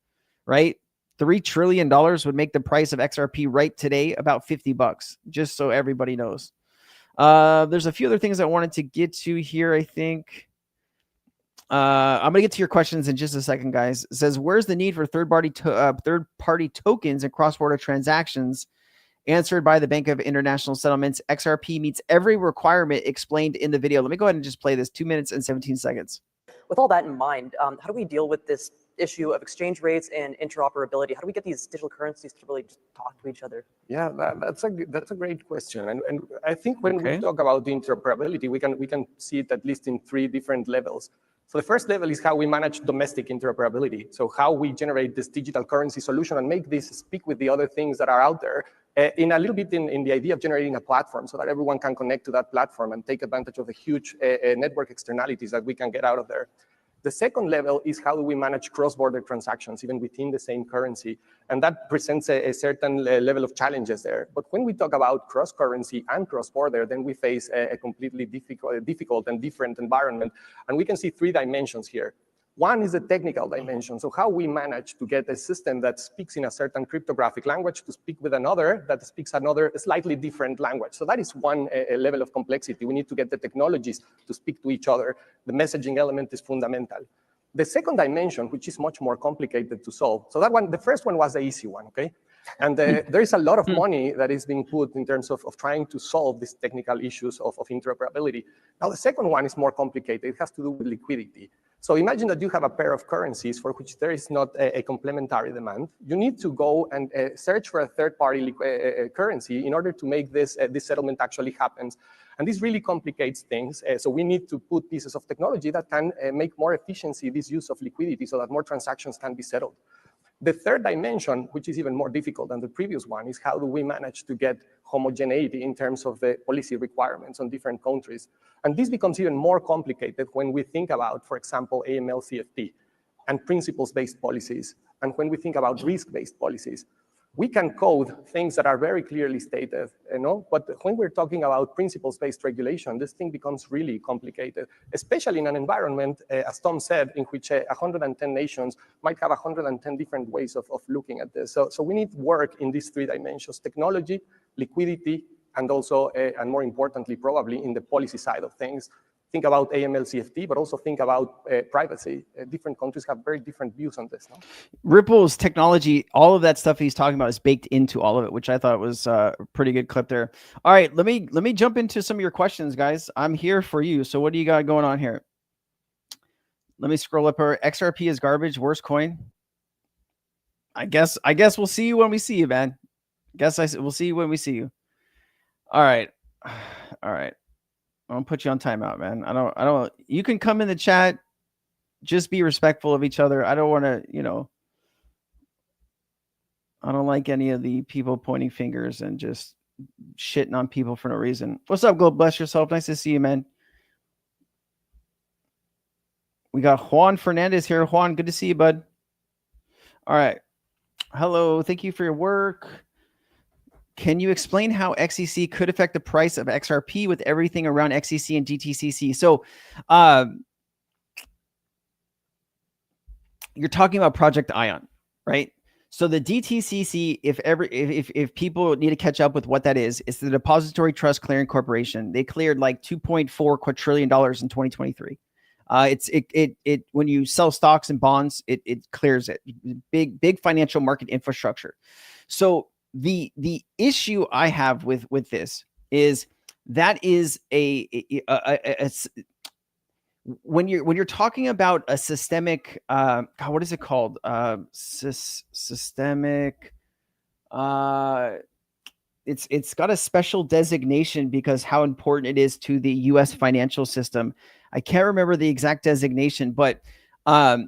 A: right? $3 trillion would make the price of XRP right today about $50, just so everybody knows. There's a few other things I wanted to get to here, I think. I'm going to get to your questions in just a second, guys. It says, where's the need for third-party tokens and cross-border transactions? Answered by the Bank of International Settlements. XRP meets every requirement explained in the video. Let me go ahead and just play this. 2 minutes and 17 seconds.
O: With all that in mind, how do we deal with this issue of exchange rates and interoperability? How do we get these digital currencies to really just talk to each other?
P: Yeah, that's a great question, and I think when we talk about interoperability, we can see it at least in 3 different levels. So the first level is how we manage domestic interoperability. So how we generate this digital currency solution and make this speak with the other things that are out there in a little bit in the idea of generating a platform so that everyone can connect to that platform and take advantage of the huge network externalities that we can get out of there. The second level is how do we manage cross-border transactions even within the same currency, and that presents a certain level of challenges there. But when we talk about cross-currency and cross-border, then we face a completely difficult and different environment, and we can see 3 dimensions here. One is the technical dimension, so how we manage to get a system that speaks in a certain cryptographic language to speak with another that speaks another slightly different language. So that is one level of complexity. We need to get the technologies to speak to each other. The messaging element is fundamental. The second dimension, which is much more complicated to solve, so that one, the first one was the easy one, okay? And there is a lot of money that is being put in terms of trying to solve these technical issues of interoperability. Now, the second one is more complicated. It has to do with liquidity. So imagine that you have a pair of currencies for which there is not a complementary demand. You need to go and search for a third-party currency in order to make this settlement actually happen. And this really complicates things. So we need to put pieces of technology that can make more efficiency this use of liquidity so that more transactions can be settled. The third dimension, which is even more difficult than the previous one, is how do we manage to get homogeneity in terms of the policy requirements on different countries. And this becomes even more complicated when we think about, for example, AML-CFT and principles-based policies, and when we think about risk-based policies. We can code things that are very clearly stated, but when we're talking about principles-based regulation, this thing becomes really complicated, especially in an environment, as Tom said, in which 110 nations might have 110 different ways of looking at this. So we need work in these 3 dimensions: technology, liquidity, and also, and more importantly, probably in the policy side of things. Think about AML-CFT, but also think about privacy. Different countries have very different views on this. No?
A: Ripple's technology, all of that stuff he's talking about is baked into all of it, which I thought was a pretty good clip there. All right, let me jump into some of your questions, guys. I'm here for you. So what do you got going on here? Let me scroll up here. XRP is garbage, worst coin. I guess we'll see you when we see you, man. We'll see you when we see you. All right. All right. I'm gonna put you on timeout, man. I don't, you can come in the chat. Just be respectful of each other. I don't want to, I don't like any of the people pointing fingers and just shitting on people for no reason. What's up, Globe? Bless yourself. Nice to see you, man. We got Juan Fernandez here. Juan, good to see you, bud. All right. Hello. Thank you for your work. Can you explain how XCC could affect the price of XRP with everything around XCC and DTCC? So, you're talking about Project Ion, right? So the DTCC, if people need to catch up with what that is, it's the Depository Trust Clearing Corporation. They cleared like $2.4 quadrillion in 2023. It when you sell stocks and bonds, it clears it. Big financial market infrastructure. So the issue I have with this is that is when you're talking about a systemic what is it called, systemic, it's got a special designation because how important it is to the US financial system. I can't remember the exact designation, but so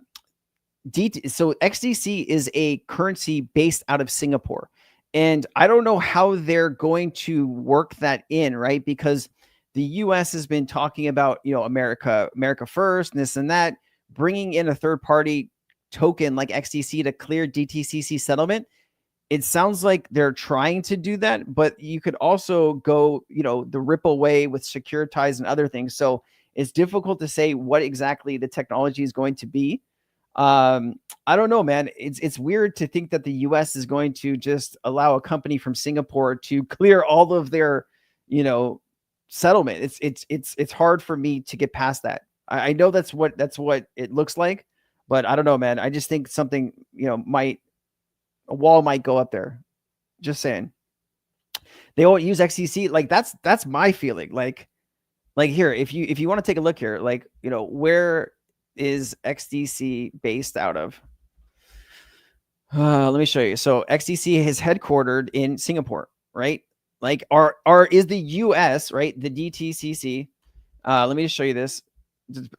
A: XDC is a currency based out of Singapore, and I don't know how they're going to work that in, right? Because the US has been talking about, America first, and this and that, bringing in a third party token like XDC to clear DTCC settlement. It sounds like they're trying to do that, but you could also go, the Ripple way with Securitize and other things. So it's difficult to say what exactly the technology is going to be. I don't know, man. It's weird to think that the US is going to just allow a company from Singapore to clear all of their, settlement. It's hard for me to get past that. I know that's what it looks like, but I don't know, man. I just think something, a wall might go up there. Just saying. They won't use XCC. Like that's my feeling. Like here, if you want to take a look here, where is XDC based out of? Let me show you. So XDC is headquartered in Singapore, right? Like is the US, right? The DTCC. Let me just show you this.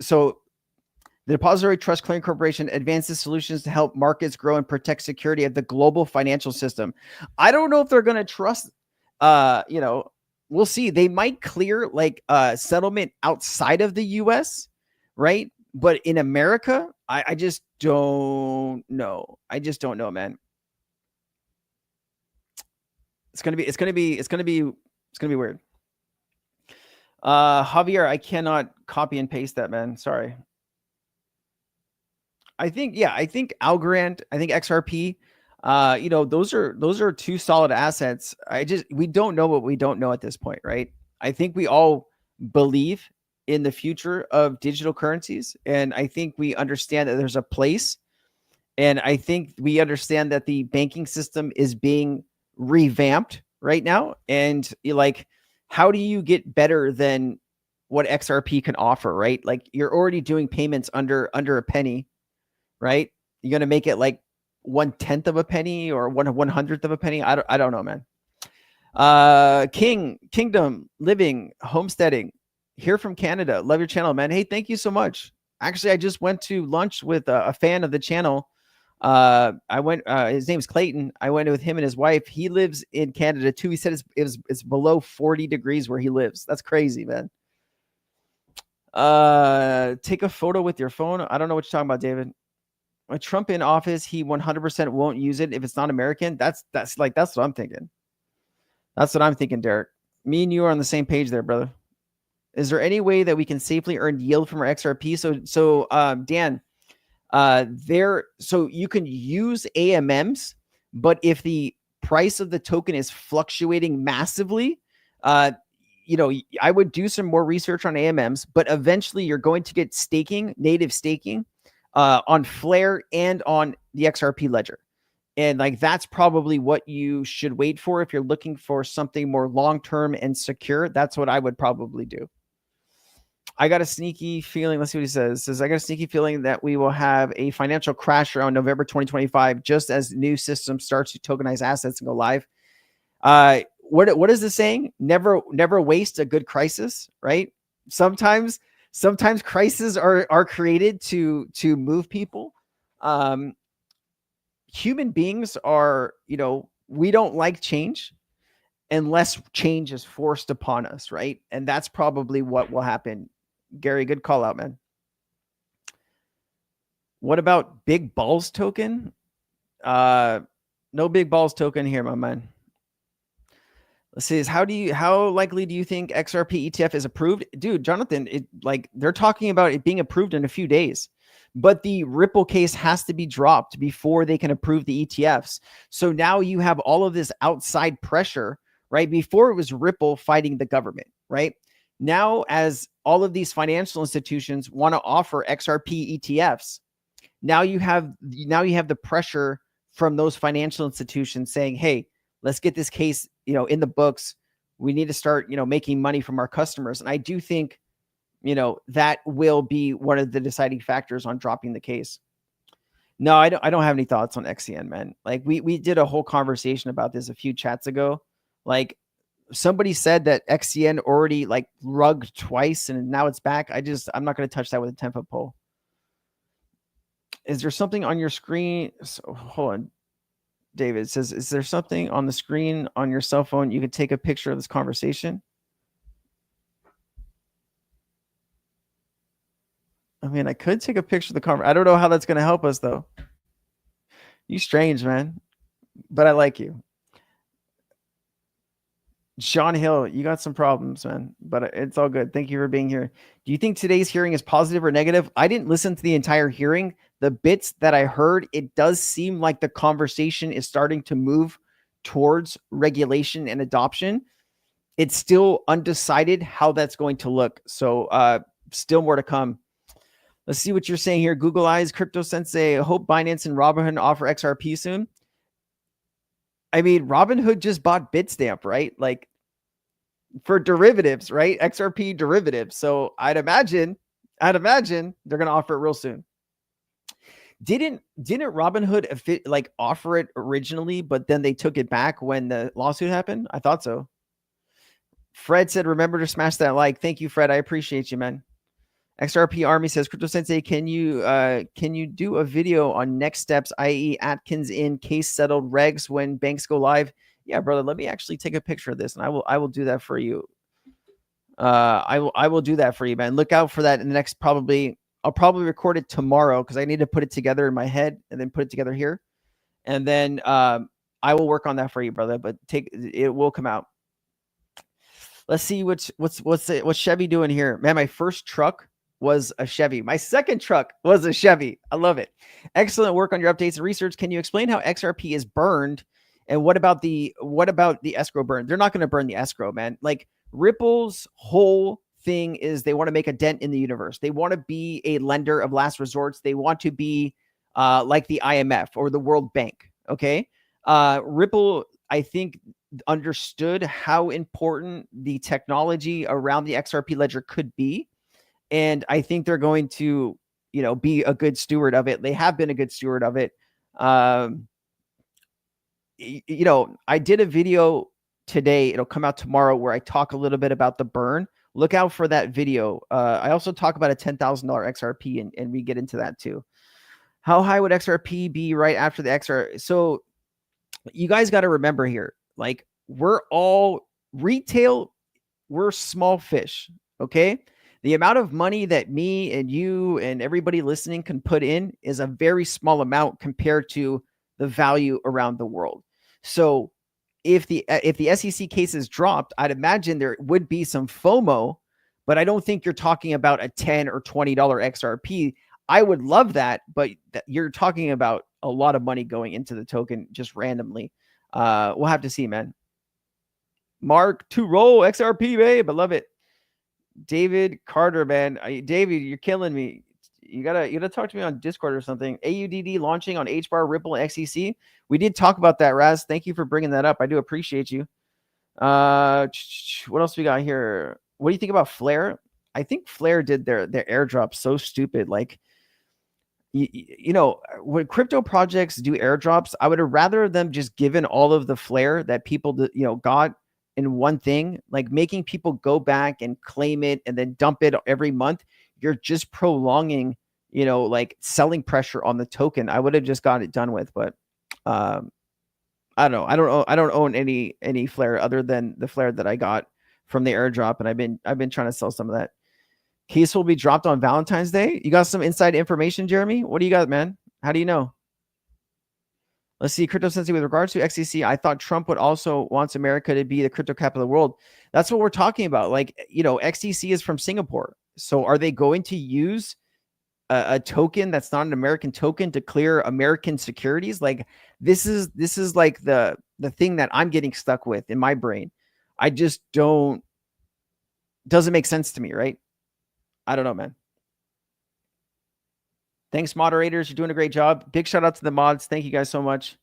A: So the Depository Trust Clearing Corporation advances solutions to help markets grow and protect security of the global financial system. I don't know if they're going to trust, we'll see. They might clear settlement outside of the US, right? But in America, I just don't know. I just don't know, man. It's gonna be weird. Javier, I cannot copy and paste that, man. Sorry. I think Algorand, I think XRP, those are two solid assets. We don't know what we don't know at this point, right? I think we all believe in the future of digital currencies, and I think we understand that there's a place, and I think we understand that the banking system is being revamped right now, and how do you get better than what XRP can offer, right? Like you're already doing payments under a penny, right? You're gonna make it like 1/10 of a penny or 1/100th of a penny. I don't know, man. Kingdom Living Homesteading here from Canada. Love your channel, man. Hey, thank you so much. Actually, I just went to lunch with a fan of the channel. His name's Clayton. I went with him and his wife. He lives in Canada too. He said it's below 40 degrees where he lives. That's crazy, man. Take a photo with your phone. I don't know what you're talking about, David. With Trump in office, he 100% won't use it if it's not American. That's what I'm thinking. That's what I'm thinking, Derek. Me and you are on the same page there, brother. Is there any way that we can safely earn yield from our XRP? So Dan, so you can use AMMs, but if the price of the token is fluctuating massively, I would do some more research on AMMs, but eventually you're going to get native staking on Flare and on the XRP ledger. And that's probably what you should wait for if you're looking for something more long-term and secure. That's what I would probably do. I got a sneaky feeling. Let's see what he says. Says, I got a sneaky feeling that we will have a financial crash around November 2025, just as new systems start to tokenize assets and go live. What is this saying? Never waste a good crisis, right? Sometimes crises are created to move people. Human beings are, we don't like change unless change is forced upon us, right? And that's probably what will happen. Gary, good call out, man. What about big balls token? No big balls token here, my man. Let's see. How likely do you think XRP ETF is approved? Dude, Jonathan, they're talking about it being approved in a few days, but the Ripple case has to be dropped before they can approve the ETFs. So now you have all of this outside pressure, right? Before it was Ripple fighting the government, right? Now, as all of these financial institutions want to offer XRP ETFs, now you have the pressure from those financial institutions saying, hey, let's get this case, in the books. We need to start, making money from our customers. And I do think, that will be one of the deciding factors on dropping the case. No, I don't have any thoughts on XCN, man. Like we did a whole conversation about this a few chats ago. Like somebody said that XCN already rugged twice and now it's back. I'm not going to touch that with a 10-foot pole. Is there something on your screen? So, hold on. David says, is there something on the screen on your cell phone you could take a picture of this conversation? I mean, I could take a picture of the conversation. I don't know how that's going to help us, though. You strange, man. But I like you. Sean Hill, you got some problems, man, but it's all good. Thank you for being here. Do you think today's hearing is positive or negative? I didn't listen to the entire hearing. The bits that I heard, it does seem like the conversation is starting to move towards regulation and adoption. It's still undecided how that's going to look. So still more to come. Let's see what you're saying here. Google Eyes, Crypto Sensei, hope Binance and Robinhood offer XRP soon. I mean, Robinhood just bought Bitstamp, right? Like for derivatives, right? XRP derivatives. So I'd imagine they're going to offer it real soon. Didn't Robinhood offer it originally, but then they took it back when the lawsuit happened? I thought so. Fred said, remember to smash that like. Thank you, Fred. I appreciate you, man. XRP Army says, Crypto Sensei, can you do a video on next steps, i.e. Atkins in case settled regs when banks go live? Yeah, brother, let me actually take a picture of this and I will do that for you. I will do that for you, man. Look out for that in the next I'll probably record it tomorrow because I need to put it together in my head and then put it together here. And then I will work on that for you, brother, but it will come out. Let's see what's Chevy doing here. Man, my first truck was a Chevy. My second truck was a Chevy. I love it. Excellent work on your updates and research. Can you explain how XRP is burned? And what about the escrow burn? They're not going to burn the escrow, man. Like Ripple's whole thing is they want to make a dent in the universe. They want to be a lender of last resorts. They want to be like the IMF or the World Bank. Okay. Ripple, I think, understood how important the technology around the XRP ledger could be. And I think they're going to, be a good steward of it. They have been a good steward of it. I did a video today. It'll come out tomorrow where I talk a little bit about the burn. Look out for that video. I also talk about a $10,000 XRP and we get into that too. How high would XRP be right after the XR? So you guys got to remember here, like we're all retail. We're small fish. Okay. The amount of money that me and you and everybody listening can put in is a very small amount compared to the value around the world. So if the SEC case is dropped, I'd imagine there would be some FOMO, but I don't think you're talking about a $10 or $20 XRP. I would love that, but you're talking about a lot of money going into the token just randomly. We'll have to see, man. Mark to roll XRP, babe. I love it. David Carter, man. David, you're killing me. You gotta talk to me on Discord or something. AUDD launching on HBAR, Ripple, and XEC. We did talk about that, Raz. Thank you for bringing that up. I do appreciate you. What else we got here? What do you think about Flare? I think Flare did their airdrop so stupid. Like, you know, when crypto projects do airdrops, I would have rather them just given all of the Flare that people, you know, got in one thing, like making people go back and claim it and then dump it every month. You're just prolonging, you know, like selling pressure on the token. I would have just got it done with, but I don't know. I don't own any Flare other than the Flare that I got from the airdrop, and I've been trying to sell some of that. Case will be dropped on Valentine's Day. You got some inside information, Jeremy? What do you got, man? How do you know? Let's see. Crypto Sensei, with regards to XCC, I thought Trump would also wants America to be the crypto capital of the world. That's what we're talking about. Like, you know, XCC is from Singapore. So are they going to use a token that's not an American token to clear American securities? Like, this is like the thing that I'm getting stuck with in my brain. I just doesn't make sense to me, right? I don't know, man. Thanks, moderators. You're doing a great job. Big shout out to the mods. Thank you guys so much.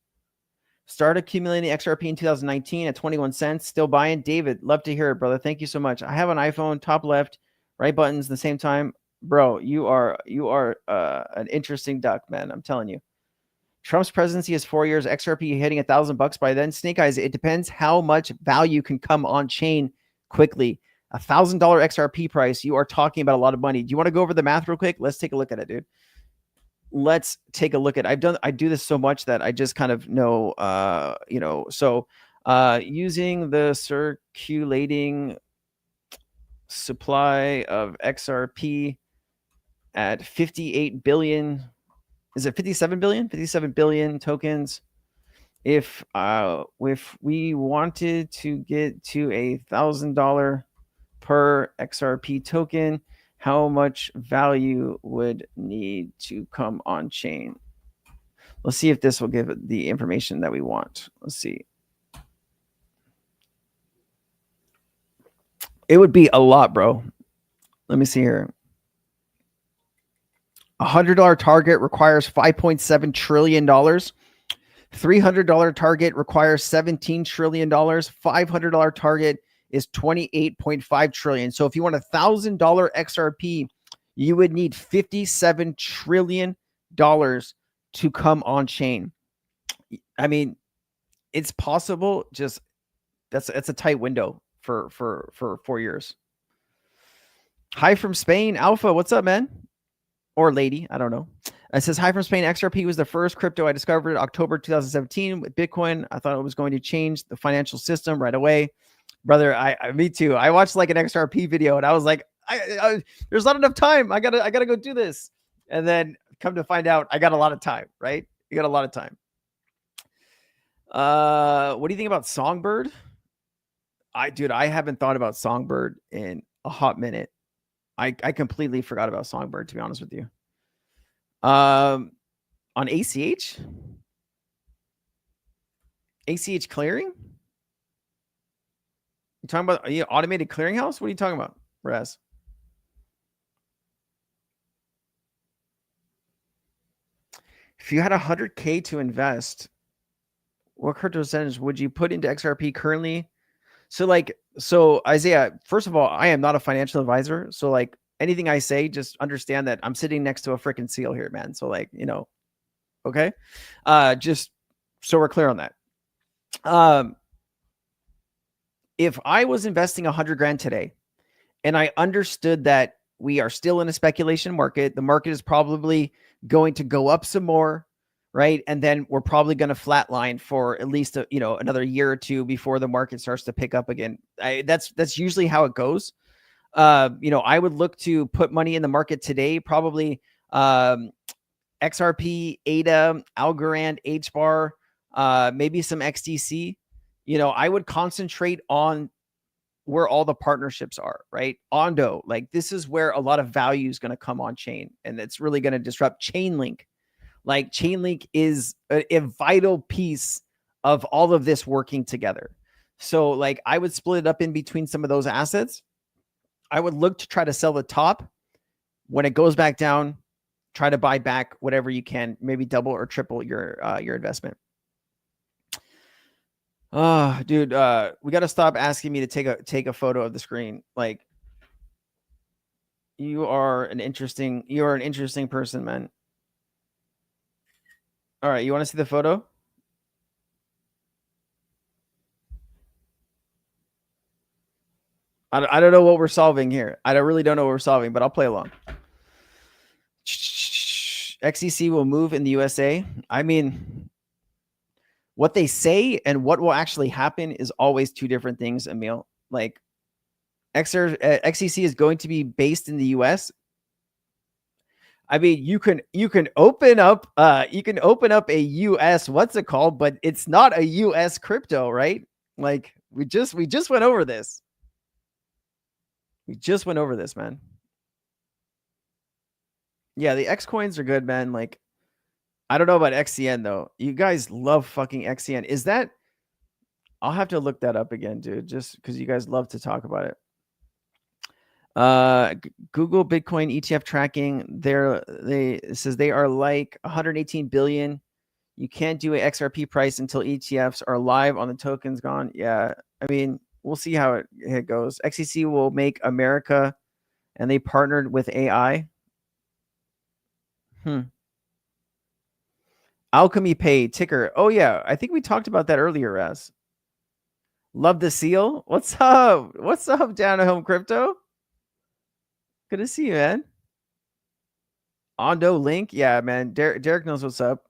A: Start accumulating XRP in 2019 at 21 cents. Still buying? David, love to hear it, brother. Thank you so much. I have an iPhone, top left, right buttons at the same time. Bro, you are an interesting duck, man. I'm telling you. Trump's presidency is 4 years. XRP hitting $1,000 by then. Snake Eyes, it depends how much value can come on chain quickly. $1,000 XRP price, you are talking about a lot of money. Do you want to go over the math real quick? Let's take a look at it, dude. Let's take a look at it. I do this so much that I just kind of know, you know, so using the circulating supply of XRP at 58 billion, is it 57 billion? 57 billion tokens. If we wanted to get to $1,000 per XRP token, how much value would need to come on chain? Let's see if this will give it the information that we want. Let's see. It would be a lot, bro. Let me see here. $100 target requires $5.7 trillion. $300 target requires $17 trillion. $500 target is 28.5 trillion. So if you want $1,000 XRP, you would need $57 trillion to come on chain. I mean, it's possible. Just that's a tight window for 4 years. Hi from Spain, Alpha. What's up, man? Or lady, I don't know. It says, hi from Spain. XRP was the first crypto I discovered in October 2017 with Bitcoin. I thought it was going to change the financial system right away. Brother, me too. I watched like an XRP video and I was like, there's not enough time. I gotta go do this. And then come to find out, I got a lot of time, right? You got a lot of time. What do you think about Songbird? Dude, I haven't thought about Songbird in a hot minute. I completely forgot about Songbird, to be honest with you. On ACH? ACH clearing? You talking about automated clearinghouse? What are you talking about, Raz? If you had 100K to invest, what crypto percentage would you put into XRP currently? So Isaiah, first of all, I am not a financial advisor. So like anything I say, just understand that I'm sitting next to a freaking seal here, man. So like, you know, okay. Just so we're clear on that. If I was investing 100 grand today and I understood that we are still in a speculation market, the market is probably going to go up some more, right? And then we're probably going to flatline for at least another year or two before the market starts to pick up again. That's usually how it goes. I would look to put money in the market today, probably XRP, ADA, Algorand, HBAR, maybe some XDC. I would concentrate on where all the partnerships are, right? Ondo, like this is where a lot of value is going to come on chain, and it's really going to disrupt Chainlink. Like Chainlink is a vital piece of all of this working together. So like I would split it up in between some of those assets. I would look to try to sell the top. When it goes back down, try to buy back whatever you can, maybe double or triple your investment. Oh, dude, we got to stop asking me to take a photo of the screen. Like, You are an interesting person, man. All right, you want to see the photo? I don't know what we're solving here. I really don't know what we're solving, but I'll play along. XEC will move in the USA. I mean, what they say and what will actually happen is always two different things, Emil. Like, XEC is going to be based in the US. I mean, you can open up a US, what's it called, but it's not a US crypto, right? Like, we just went over this. We just went over this, man. Yeah, the X coins are good, man. Like, I don't know about XCN though. You guys love fucking XCN. Is that? I'll have to look that up again, dude, just because you guys love to talk about it. Google Bitcoin ETF tracking. It says they are like 118 billion. You can't do an XRP price until ETFs are live on the tokens gone. Yeah, I mean, we'll see how it goes. XEC will make America, and they partnered with AI. Alchemy Pay ticker. Oh yeah, I think we talked about that earlier, Raz. Love the seal. What's up? What's up, Down at Home Crypto? Good to see you, man. Ondo Link. Yeah, man. Derek knows what's up.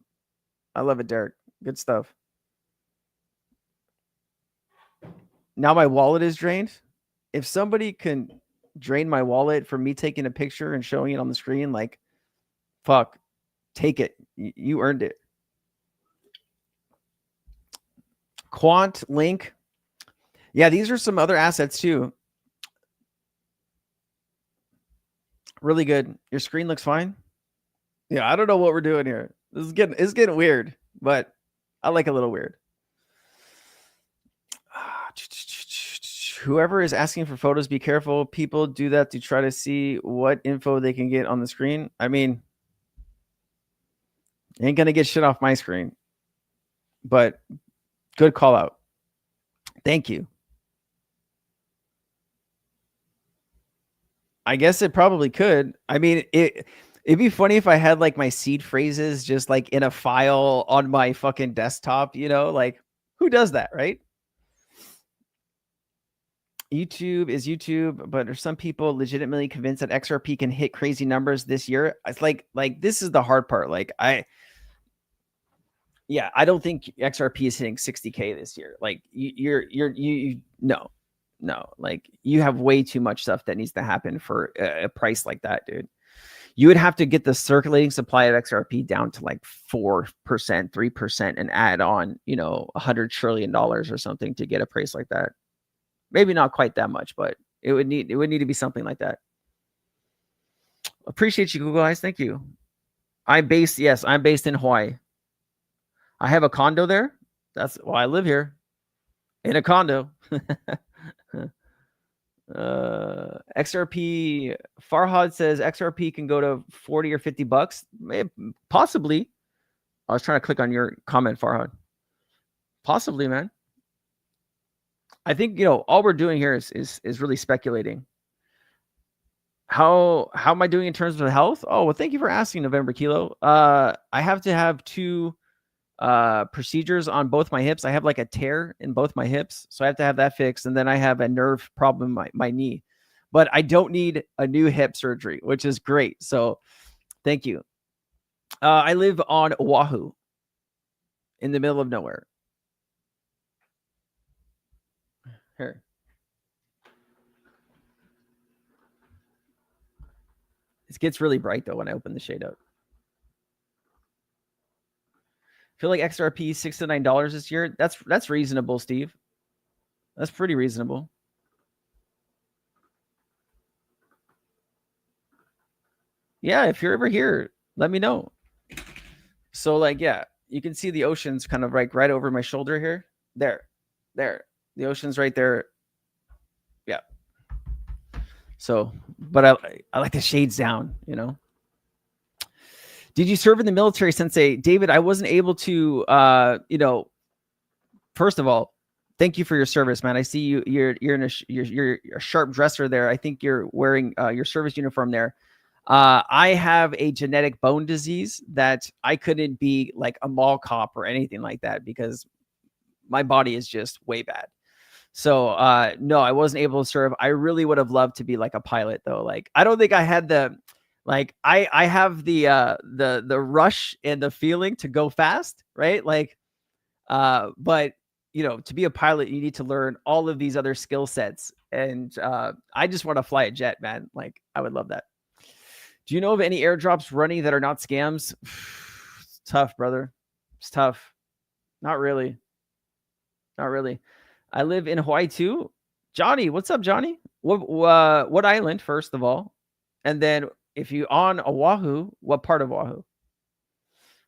A: I love it, Derek. Good stuff. Now my wallet is drained. If somebody can drain my wallet for me taking a picture and showing it on the screen, like, fuck, take it. You earned it. Quant Link. Yeah, these are some other assets too. Really good. Your screen looks fine. Yeah, I don't know what we're doing here. It's getting weird, but I like a little weird. Whoever is asking for photos, be careful. People do that to try to see what info they can get on the screen. I mean, ain't gonna get shit off my screen, but good call out. Thank you. I guess it probably could. I mean, it'd be funny if I had like my seed phrases just like in a file on my fucking desktop, you know, like who does that, right? YouTube is YouTube, but are some people legitimately convinced that XRP can hit crazy numbers this year? It's like this is the hard part. Like I don't think XRP is hitting 60K this year. Like no, like you have way too much stuff that needs to happen for a price like that, dude. You would have to get the circulating supply of XRP down to like 4%, 3% and add on, $100 trillion or something to get a price like that. Maybe not quite that much, but it would need to be something like that. Appreciate you, Google Eyes. Thank you. I'm based in Hawaii. I have a condo there. That's why I live here in a condo. XRP, Farhad says XRP can go to 40 or 50 bucks. Possibly. I was trying to click on your comment, Farhad. Possibly, man. I think, all we're doing here is really speculating. How am I doing in terms of health? Oh, well, thank you for asking, November Kilo. I have to have 2 procedures on both my hips. I have like a tear in both my hips, so I have to have that fixed, and then I have a nerve problem in my knee, but I don't need a new hip surgery, which is great. So thank you. I live on Oahu in the middle of nowhere. Here. It gets really bright though when I open the shade up. Feel like XRP $6 to $9 this year. That's reasonable, Steve. That's pretty reasonable. Yeah, if you're ever here, let me know. So like, yeah, you can see the ocean's kind of like right over my shoulder here. There. The ocean's right there. Yeah. So, but I like the shades down, Did you serve in the military, Sensei? David, I wasn't able to, first of all, thank you for your service, man. I see you. You're a sharp dresser there. I think you're wearing your service uniform there. I have a genetic bone disease that I couldn't be like a mall cop or anything like that because my body is just way bad. So no, I wasn't able to serve. I really would have loved to be like a pilot though. Like I don't think I had the like I have the rush and the feeling to go fast, right? Like but you know, to be a pilot, you need to learn all of these other skill sets. And I just want to fly a jet, man. Like I would love that. Do you know of any airdrops running that are not scams? It's tough, brother. It's tough. Not really. Not really. I live in Hawaii too. Johnny, what's up, Johnny? What island, first of all? And then if you on Oahu, what part of Oahu?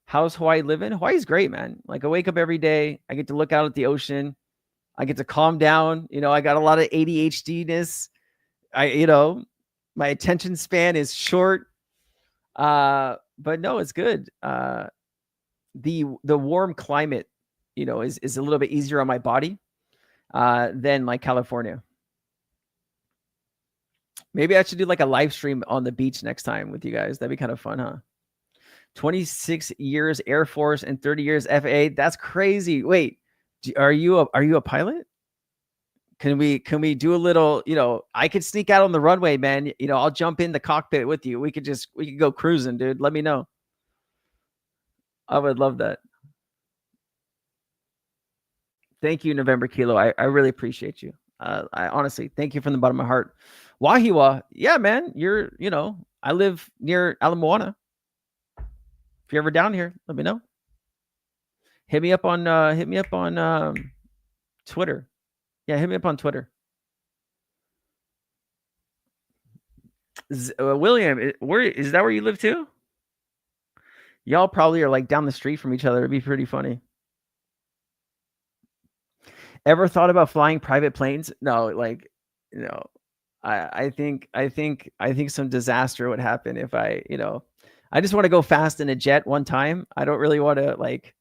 A: How's Hawaii living? Hawaii's great, man. Like I wake up every day. I get to look out at the ocean. I get to calm down. You know, I got a lot of ADHD-ness. My attention span is short. But no, it's good. The warm climate, you know, is a little bit easier on my body than like California. Maybe I should do like a live stream on the beach next time with you guys. That'd be kind of fun, huh? 26 years Air Force and 30 years FAA. That's crazy. Wait, are you a pilot? Can we do a little, you know, I could sneak out on the runway, man. You know, I'll jump in the cockpit with you. We could go cruising, dude. Let me know. I would love that. Thank you, November Kilo. I really appreciate you. I honestly thank you from the bottom of my heart. Wahiwa, yeah, man. I live near Ala Moana. If you're ever down here, let me know. Hit me up on Twitter. Yeah, hit me up on Twitter. William, where is that? Where you live too? Y'all probably are like down the street from each other. It'd be pretty funny. Ever thought about flying private planes? No, like, you know, I think some disaster would happen if I just want to go fast in a jet one time. I don't really want to like,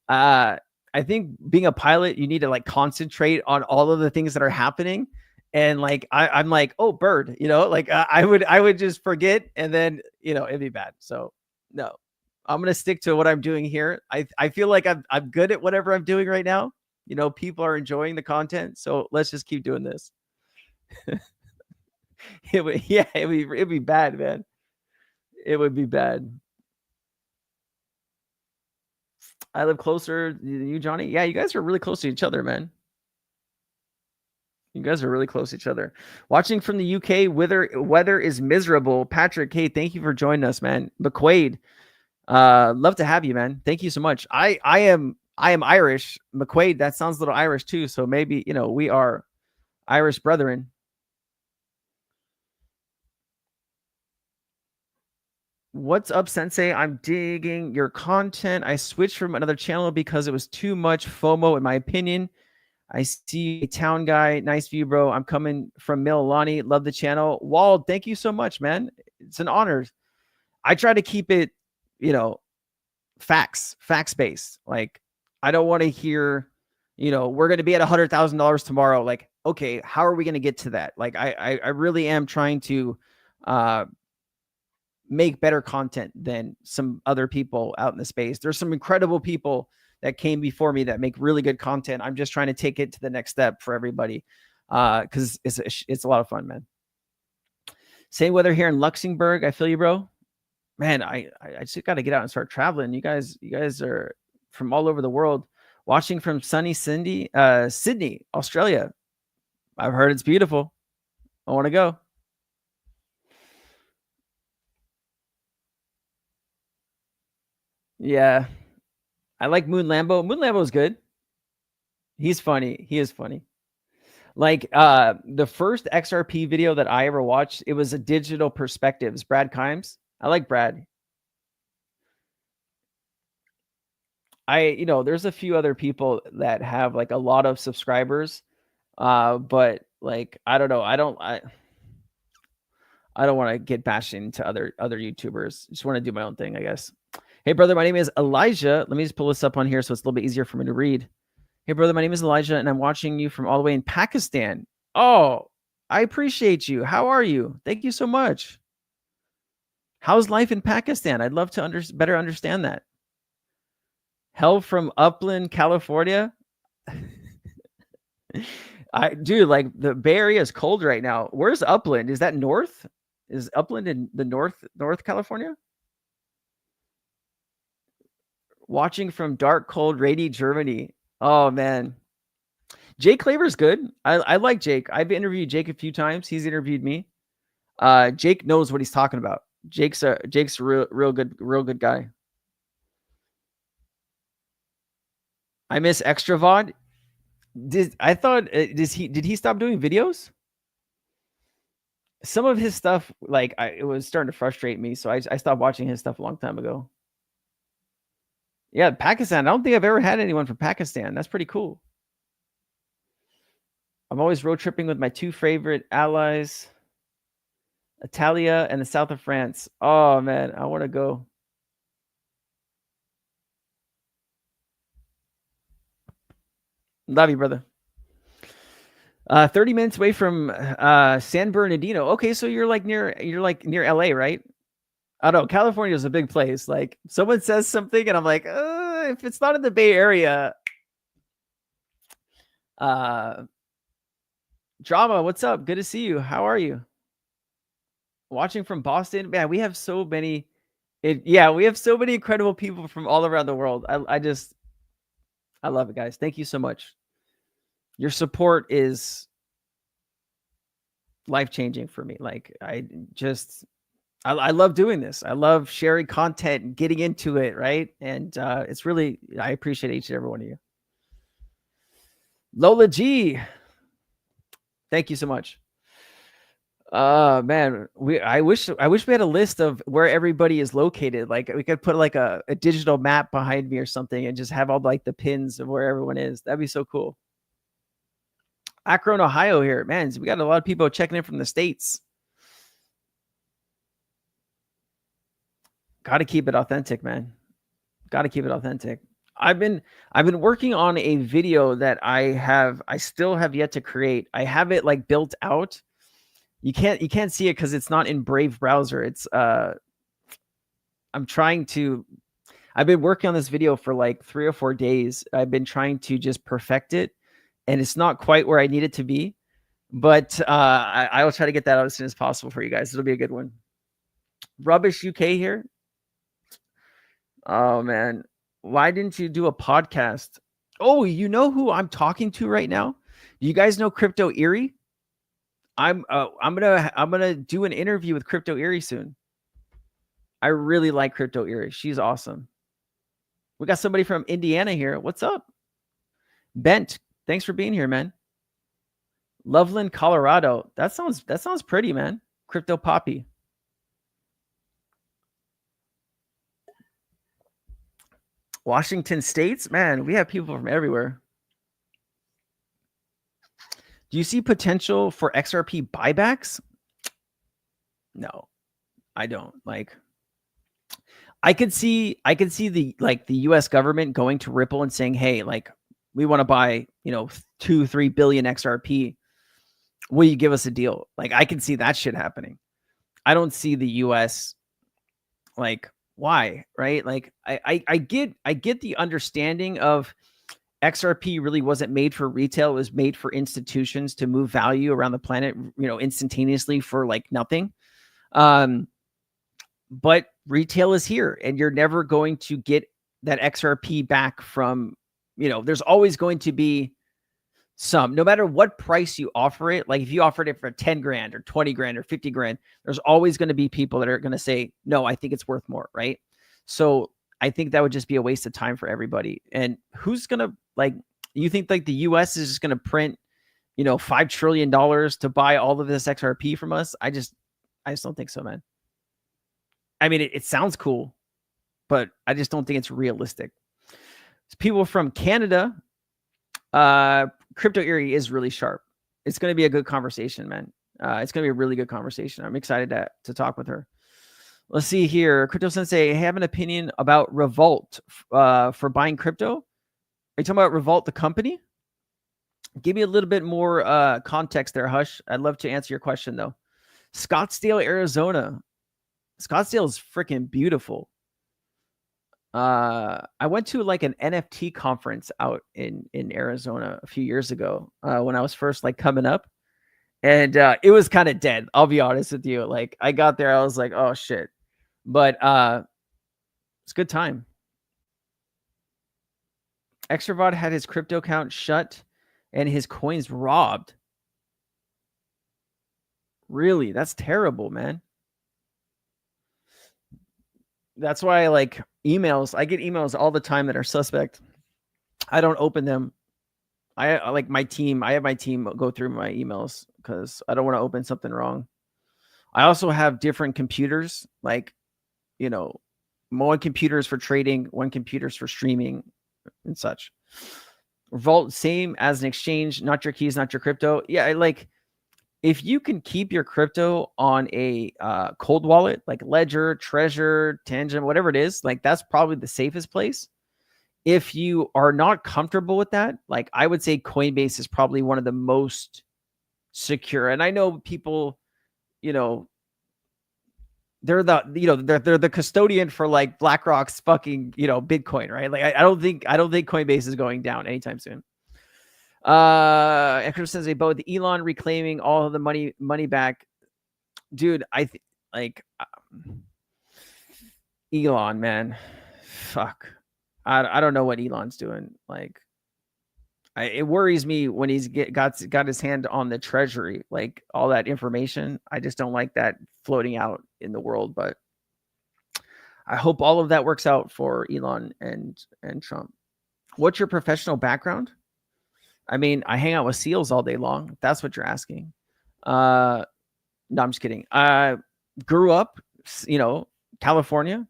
A: I think being a pilot, you need to like concentrate on all of the things that are happening. And like, I'm like, oh, bird, like I would just forget. And then, it'd be bad. So no, I'm going to stick to what I'm doing here. I feel like I'm good at whatever I'm doing right now. People are enjoying the content. So let's just keep doing this. It'd be bad, man. It would be bad. I live closer than you, Johnny. Yeah, you guys are really close to each other, man. You guys are really close to each other. Watching from the UK, weather is miserable. Patrick, hey, thank you for joining us, man. McQuaid, love to have you, man. Thank you so much. I am Irish. McQuaid, that sounds a little Irish too. So maybe, we are Irish brethren. What's up, Sensei? I'm digging your content. I switched from another channel because it was too much FOMO, in my opinion. I see a town guy. Nice view, bro. I'm coming from Mililani. Love the channel. Wald, thank you so much, man. It's an honor. I try to keep it, facts-based. Like, I don't want to hear, we're going to be at $100,000 tomorrow. Like, okay, how are we going to get to that? Like, I really am trying to make better content than some other people out in the space. There's some incredible people that came before me that make really good content. I'm just trying to take it to the next step for everybody because it's a lot of fun, man. Same weather here in Luxembourg. I feel you, bro. Man, I just got to get out and start traveling. You guys are from all over the world. Watching from sunny Sydney, Australia. I've heard it's beautiful. I want to go. Yeah. I like Moon Lambo. Moon Lambo is good. He's funny. He is funny. Like the first XRP video that I ever watched, it was a Digital Perspectives. Brad Kimes. I like Brad. There's a few other people that have like a lot of subscribers. But like, I don't know. I don't want to get bashed into other YouTubers. Just want to do my own thing, I guess. Hey, brother, my name is Elijah. Let me just pull this up on here so it's a little bit easier for me to read. Hey, brother, my name is Elijah, and I'm watching you from all the way in Pakistan. Oh, I appreciate you. How are you? Thank you so much. How's life in Pakistan? I'd love to better understand that. Hell from Upland, California. Dude, like the Bay Area is cold right now. Where's Upland? Is that north? Is Upland in the North California? Watching from dark, cold, rainy Germany. Oh man. Jake Klaver's good. I like Jake. I've interviewed Jake a few times. He's interviewed me. Jake knows what he's talking about. Jake's a real good guy. I miss Extra VOD. Did he stop doing videos? Some of his stuff, like it was starting to frustrate me, so I stopped watching his stuff a long time ago. Yeah, Pakistan. I don't think I've ever had anyone from Pakistan. That's pretty cool. I'm always road tripping with my two favorite allies, Italia and the south of France. Oh man, I want to go. Love you, brother. 30 minutes away from San Bernardino. Okay, so you're like near LA, right? I don't know. California is a big place. Like someone says something and I'm like, if it's not in the Bay Area. Drama, what's up? Good to see you. How are you? Watching from Boston. Man, we have so many. We have so many incredible people from all around the world. I love it, guys. Thank you so much. Your support is life-changing for me. Like I love doing this. I love sharing content and getting into it, right? And it's really, I appreciate each and every one of you. Lola G, thank you so much. Man, I wish we had a list of where everybody is located. Like we could put like a digital map behind me or something and just have all like the pins of where everyone is. That'd be so cool. Akron, Ohio here. Man, we got a lot of people checking in from the States. Got to keep it authentic, man. Got to keep it authentic. I've been working on a video that I still have yet to create. I have it like built out. You can't see it because it's not in Brave browser. It's I've been working on this video for like 3 or 4 days. I've been trying to just perfect it, and it's not quite where I need it to be. But I will try to get that out as soon as possible for you guys. It'll be a good one. Rubbish UK here. Oh man, why didn't you do a podcast? Oh, you know who I'm talking to right now? Do you guys know Crypto Erie? I'm gonna do an interview with Crypto Erie soon. I really like Crypto Erie. She's awesome. We got somebody from Indiana here. What's up? Bent, thanks for being here, man. Loveland, Colorado. That sounds pretty, man. Crypto Poppy. Washington States, man, we have people from everywhere. Do you see potential for XRP buybacks? No, I don't. Like, I could see the US government going to Ripple and saying, hey, like, we want to buy, 2-3 billion XRP. Will you give us a deal? Like, I can see that shit happening. I don't see the US like, why, right? Like I get the understanding of XRP really wasn't made for retail. It was made for institutions to move value around the planet, instantaneously for like nothing. But retail is here, and you're never going to get that XRP back from, there's always going to be no matter what price you offer it. Like if you offered it for 10 grand or 20 grand or 50 grand, there's always going to be people that are going to say, no, I think it's worth more. Right. So I think that would just be a waste of time for everybody. And who's going to you think like the US is just going to print, $5 trillion to buy all of this XRP from us? I just don't think so, man. I mean, it sounds cool, but I just don't think it's realistic. It's people from Canada. Crypto Erie is really sharp. It's going to be a good conversation, man. It's going to be a really good conversation. I'm excited to talk with her. Let's see here. Crypto Sensei, I have an opinion about Revolt for buying crypto. you talking about Revolt, the company? Give me a little bit more context there, Hush. I'd love to answer your question, though. Scottsdale, Arizona. Scottsdale is freaking beautiful. I went to like an NFT conference out in Arizona a few years ago when I was first like coming up. And it was kind of dead. I'll be honest with you. Like I got there, I was like, oh shit. But it's a good time. Extravod had his crypto account shut and his coins robbed. Really? That's terrible, man. That's why I like emails. I get emails all the time that are suspect. I don't open them. I like my team. I have my team go through my emails because I don't want to open something wrong. I also have different computers, like, you know, one computer is for trading, one computer is for streaming and such. Vault, same as an exchange, not your keys, not your crypto. Yeah, I like if you can keep your crypto on a cold wallet, like Ledger, Treasure, Tangent, whatever it is, like that's probably the safest place. If you are not comfortable with that, like I would say Coinbase is probably one of the most secure. And I know people, you know, they're the custodian for like BlackRock's fucking, you know, Bitcoin, right? Like I don't think Coinbase is going down anytime soon. Extra says about the Elon reclaiming all of the money back. Dude, Elon, man. Fuck. I don't know what Elon's doing. Like it worries me when he's got his hand on the treasury, like all that information. I just don't like that floating out in the world, but I hope all of that works out for Elon and Trump. What's your professional background? I mean, I hang out with SEALs all day long. If that's what you're asking. No, I'm just kidding. I grew up, you know, California,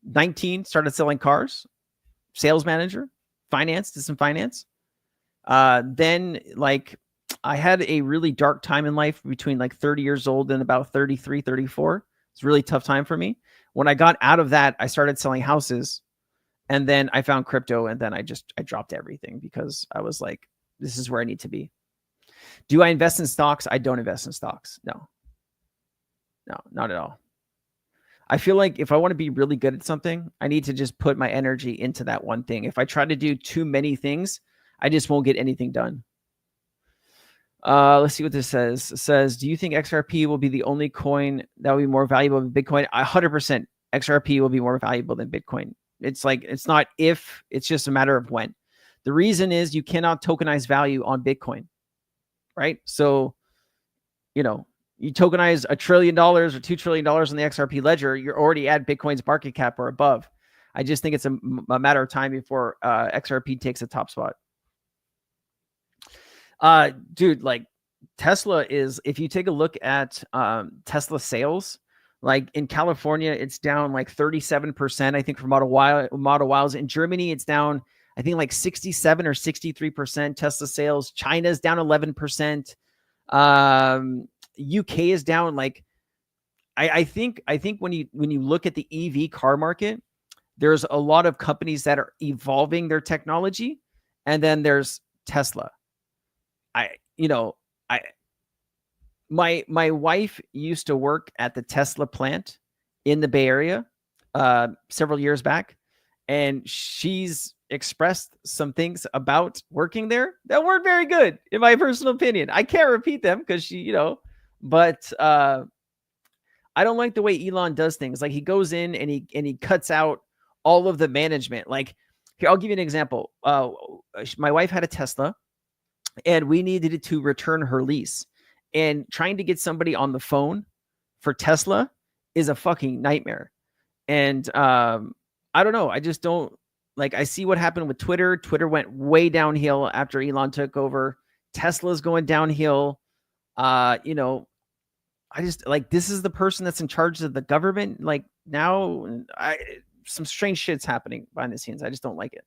A: 19, started selling cars, sales manager, finance, did some finance. Then like I had a really dark time in life between like 30 years old and about 33, 34. It's a really tough time for me. When I got out of that, I started selling houses and then I found crypto and then I dropped everything because I was like, this is where I need to be. Do I invest in stocks? I don't invest in stocks. No, not at all. I feel like if I want to be really good at something, I need to just put my energy into that one thing. If I try to do too many things, I just won't get anything done. Let's see what this says. It says, do you think XRP will be the only coin that will be more valuable than Bitcoin? 100% XRP will be more valuable than Bitcoin. It's like, it's not if, it's just a matter of when. The reason is you cannot tokenize value on Bitcoin, right? So, you know, you tokenize $1 trillion or $2 trillion on the XRP ledger, you're already at Bitcoin's market cap or above. I just think it's a matter of time before XRP takes a top spot. Dude, like Tesla is, if you take a look at Tesla sales, like in California, it's down like 37%, I think, for Model Ys. In Germany, it's down, I think, like 67 or 63% Tesla sales. China's down 11%. UK is down like, I think when you look at the EV car market, there's a lot of companies that are evolving their technology, and then there's Tesla. My wife used to work at the Tesla plant in the Bay Area several years back, and she's expressed some things about working there that weren't very good, in my personal opinion. I can't repeat them because she, but I don't like the way Elon does things. Like he goes in and he cuts out all of the management. Like here, I'll give you an example. My wife had a Tesla, and we needed to return her lease. And trying to get somebody on the phone for Tesla is a fucking nightmare. And I don't know. I just don't like, I see what happened with Twitter. Twitter went way downhill after Elon took over. Tesla's going downhill. I just like, this is the person that's in charge of the government. Like now some strange shit's happening behind the scenes. I just don't like it.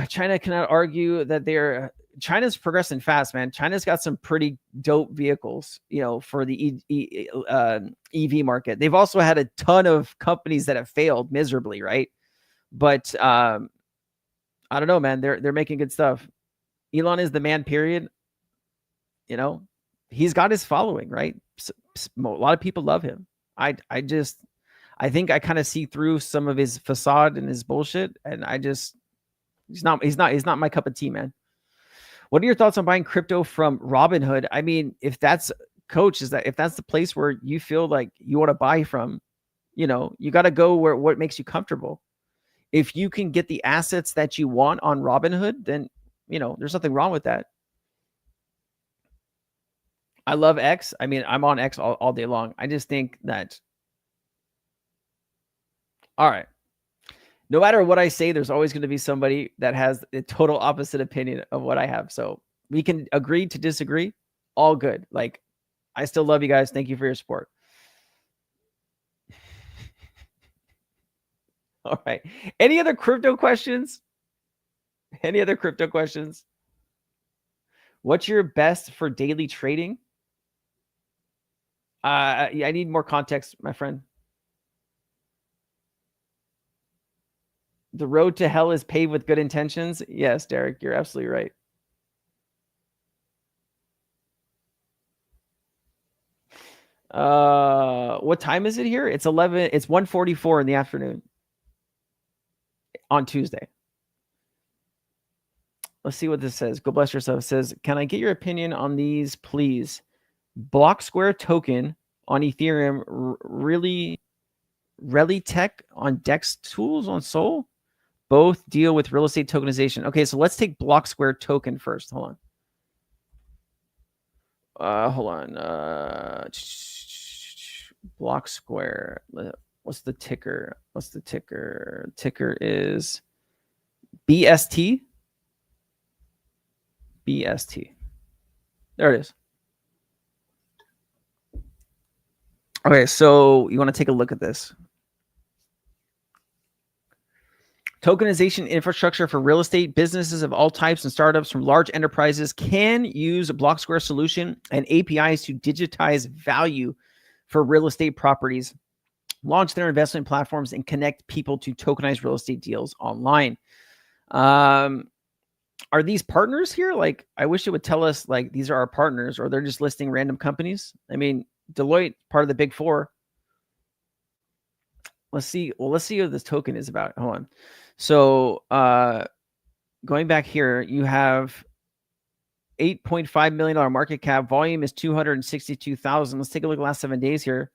A: China cannot argue that China's progressing fast, man. China's got some pretty dope vehicles, for the EV market. They've also had a ton of companies that have failed miserably, right? But I don't know, man. They're making good stuff. Elon is the man, period. You know, he's got his following, right? A lot of people love him. I think I kind of see through some of his facade and his bullshit, and he's not my cup of tea, man. What are your thoughts on buying crypto from Robinhood? I mean, if that's the place where you feel like you want to buy from, you know, you got to go where what makes you comfortable. If you can get the assets that you want on Robinhood, then, you know, there's nothing wrong with that. I love X. I mean, I'm on X all day long. I just think that, all right, no matter what I say, there's always going to be somebody that has a total opposite opinion of what I have. So we can agree to disagree. All good. Like, I still love you guys. Thank you for your support. All right. Any other crypto questions? Any other crypto questions? What's your best for daily trading? I need more context, my friend. The road to hell is paved with good intentions. Yes, Derek, you're absolutely right. What time is it here? It's 1:44 in the afternoon on Tuesday. Let's see what this says. Go bless yourself. It says, can I get your opinion on these, please? Block Square token on Ethereum, really tech on DEX tools on Sol. Both deal with real estate tokenization. Okay, so let's take Block Square token first. Hold on. Block Square. What's the ticker? Ticker is BST. BST. There it is. Okay, so you want to take a look at this. Tokenization infrastructure for real estate. Businesses of all types and startups from large enterprises can use a Block Square solution and APIs to digitize value for real estate properties, launch their investment platforms, and connect people to tokenized real estate deals online. Are these partners here? Like, I wish it would tell us like these are our partners, or they're just listing random companies. I mean, Deloitte, part of the big four. Let's see. Well, let's see what this token is about. Hold on. So going back here, you have $8.5 million market cap. Volume is 262,000. Let's take a look at the last 7 days here.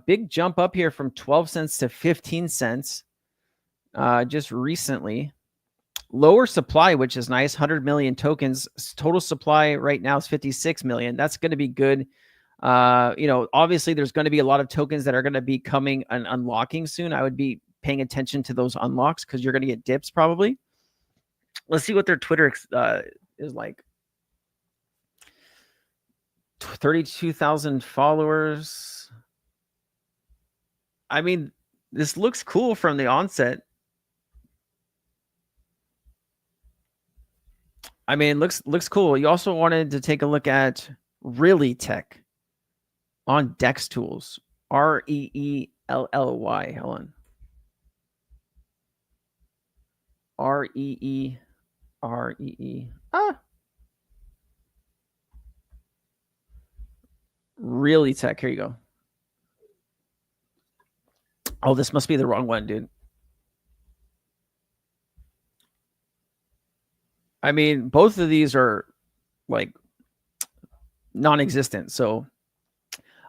A: Big jump up here from 12 cents to 15 cents just recently. Lower supply, which is nice. 100 million tokens. Total supply right now is 56 million. That's going to be good. You know, obviously there's going to be a lot of tokens that are going to be coming and unlocking soon. I would be paying attention to those unlocks because you're going to get dips probably. Let's see what their Twitter is like. 32,000 followers. I mean, this looks cool from the onset. I mean, looks cool. You also wanted to take a look at Really Tech on DEX tools. REELLY. Hold on. REE. Really Tech. Here you go. Oh, this must be the wrong one, dude. I mean, both of these are like non-existent. So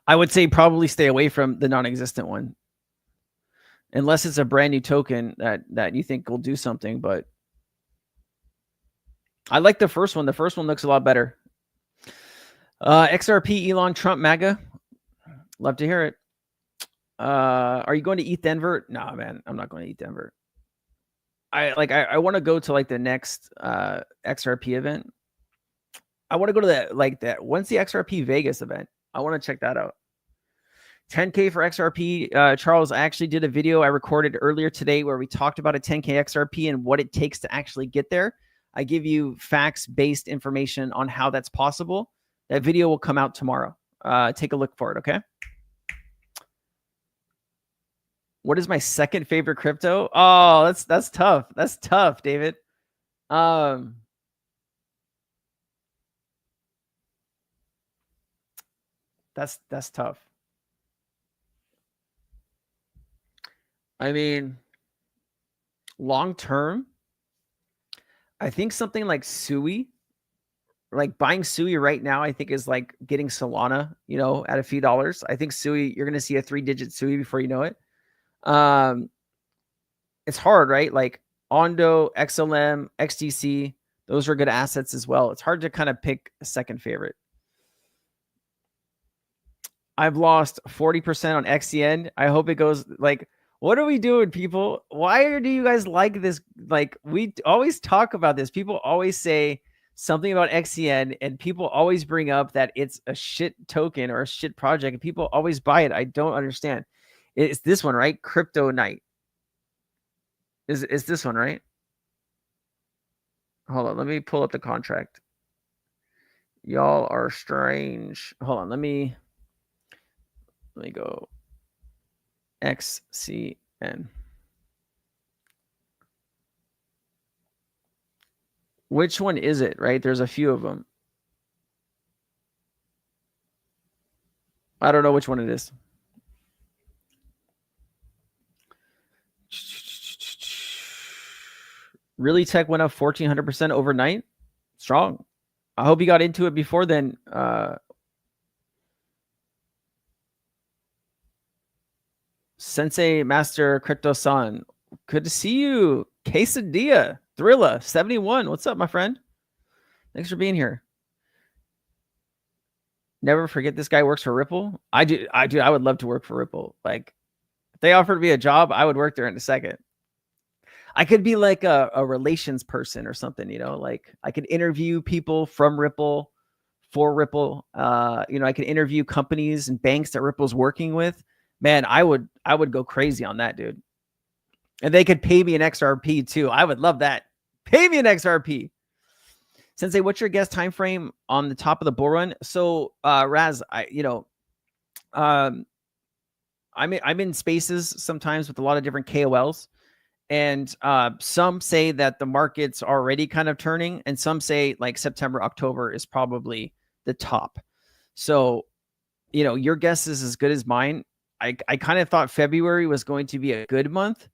A: I would say probably stay away from the non-existent one. Unless it's a brand new token that you think will do something. But I like the first one. The first one looks a lot better. XRP, Elon, Trump, MAGA. Love to hear it. Are you going to ETH Denver? Nah, man, I'm not going to ETH Denver. I want to go to like the next XRP event. I want to go to that when's the XRP Vegas event? I want to check that out. 10K for XRP. Charles, I actually did a video I recorded earlier today where we talked about a 10K XRP and what it takes to actually get there. I give you facts-based information on how that's possible. That video will come out tomorrow. Take a look for it, okay? What is my second favorite crypto? Oh, that's tough. That's tough, David. That's tough. I mean, long term, I think something like Sui, like buying Sui right now, I think is like getting Solana, you know, at a few dollars. I think Sui, you're going to see a 3-digit Sui before you know it. It's hard, right? Like Ondo, XLM, XDC, those are good assets as well. It's hard to kind of pick a second favorite. I've lost 40% on XCN. I hope it goes like, what are we doing, people? Why do you guys like this? Like, we always talk about this. People always say something about XCN, and people always bring up that it's a shit token or a shit project, and people always buy it. I don't understand. It's this one, right? Crypto Night. Is this one, right? Hold on. Let me pull up the contract. Y'all are strange. Hold on. Let me go. XCN. Which one is it, right? There's a few of them. I don't know which one it is. Really Tech went up 1,400% overnight. Strong. I hope you got into it before then. Sensei Master Crypto-san. Good to see you. Quesadilla. Thrilla 71. What's up, my friend? Thanks for being here. Never forget this guy works for Ripple. I do. I would love to work for Ripple. Like, if they offered me a job, I would work there in a second. I could be like a relations person or something, you know, like I could interview people from Ripple for Ripple. You know, I could interview companies and banks that Ripple's working with. Man, I would go crazy on that, dude. And they could pay me an XRP too. I would love that. Pay me an XRP. Sensei, what's your guess time frame on the top of the bull run? So, Raz, I'm in spaces sometimes with a lot of different KOLs, and some say that the market's already kind of turning, and some say like September, October is probably the top. So, you know, your guess is as good as mine. I kind of thought February was going to be a good month.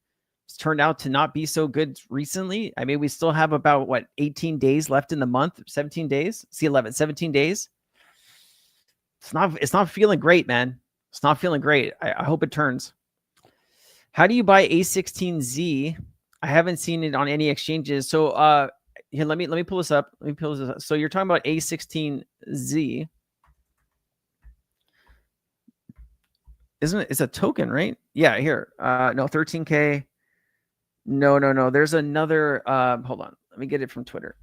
A: It's turned out to not be so good recently. I mean, we still have about 18 days left in the month, 17 days, 17 days. It's not feeling great, man. It's not feeling great. I hope it turns. How do you buy A16Z? I haven't seen it on any exchanges. So here, let me pull this up. So you're talking about A16Z. Isn't it? It's a token, right? Yeah, here. No, 13K. No. There's another. Hold on. Let me get it from Twitter.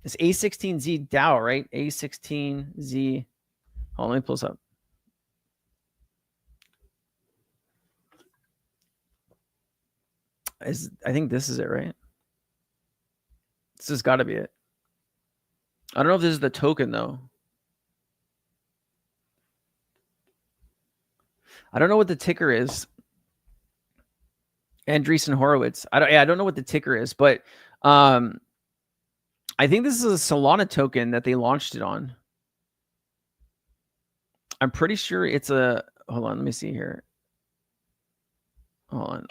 A: It's A16Z DAO, right? A16Z. Hold on, let me pull this up. I think this is it, right? This has got to be it. I don't know if this is the token though. I don't know what the ticker is. Andreessen Horowitz. I don't know what the ticker is, but I think this is a Solana token that they launched it on. I'm pretty sure it's a. Hold on, let me see here. Hold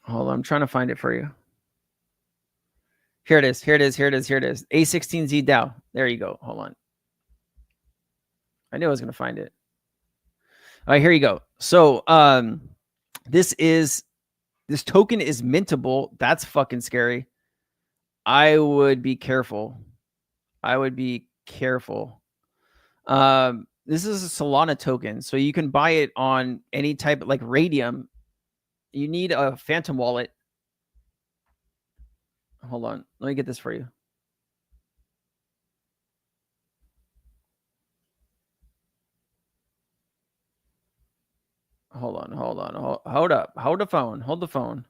A: on, I'm trying to find it for you. Here it is. A16Z DAO. There you go. Hold on. I knew I was going to find it. All right, here you go. So this token is mintable. That's fucking scary. I would be careful. This is a Solana token, so you can buy it on any type like Radium. You need a Phantom wallet. Hold on. Let me get this for you. Hold on. Hold up. Hold the phone.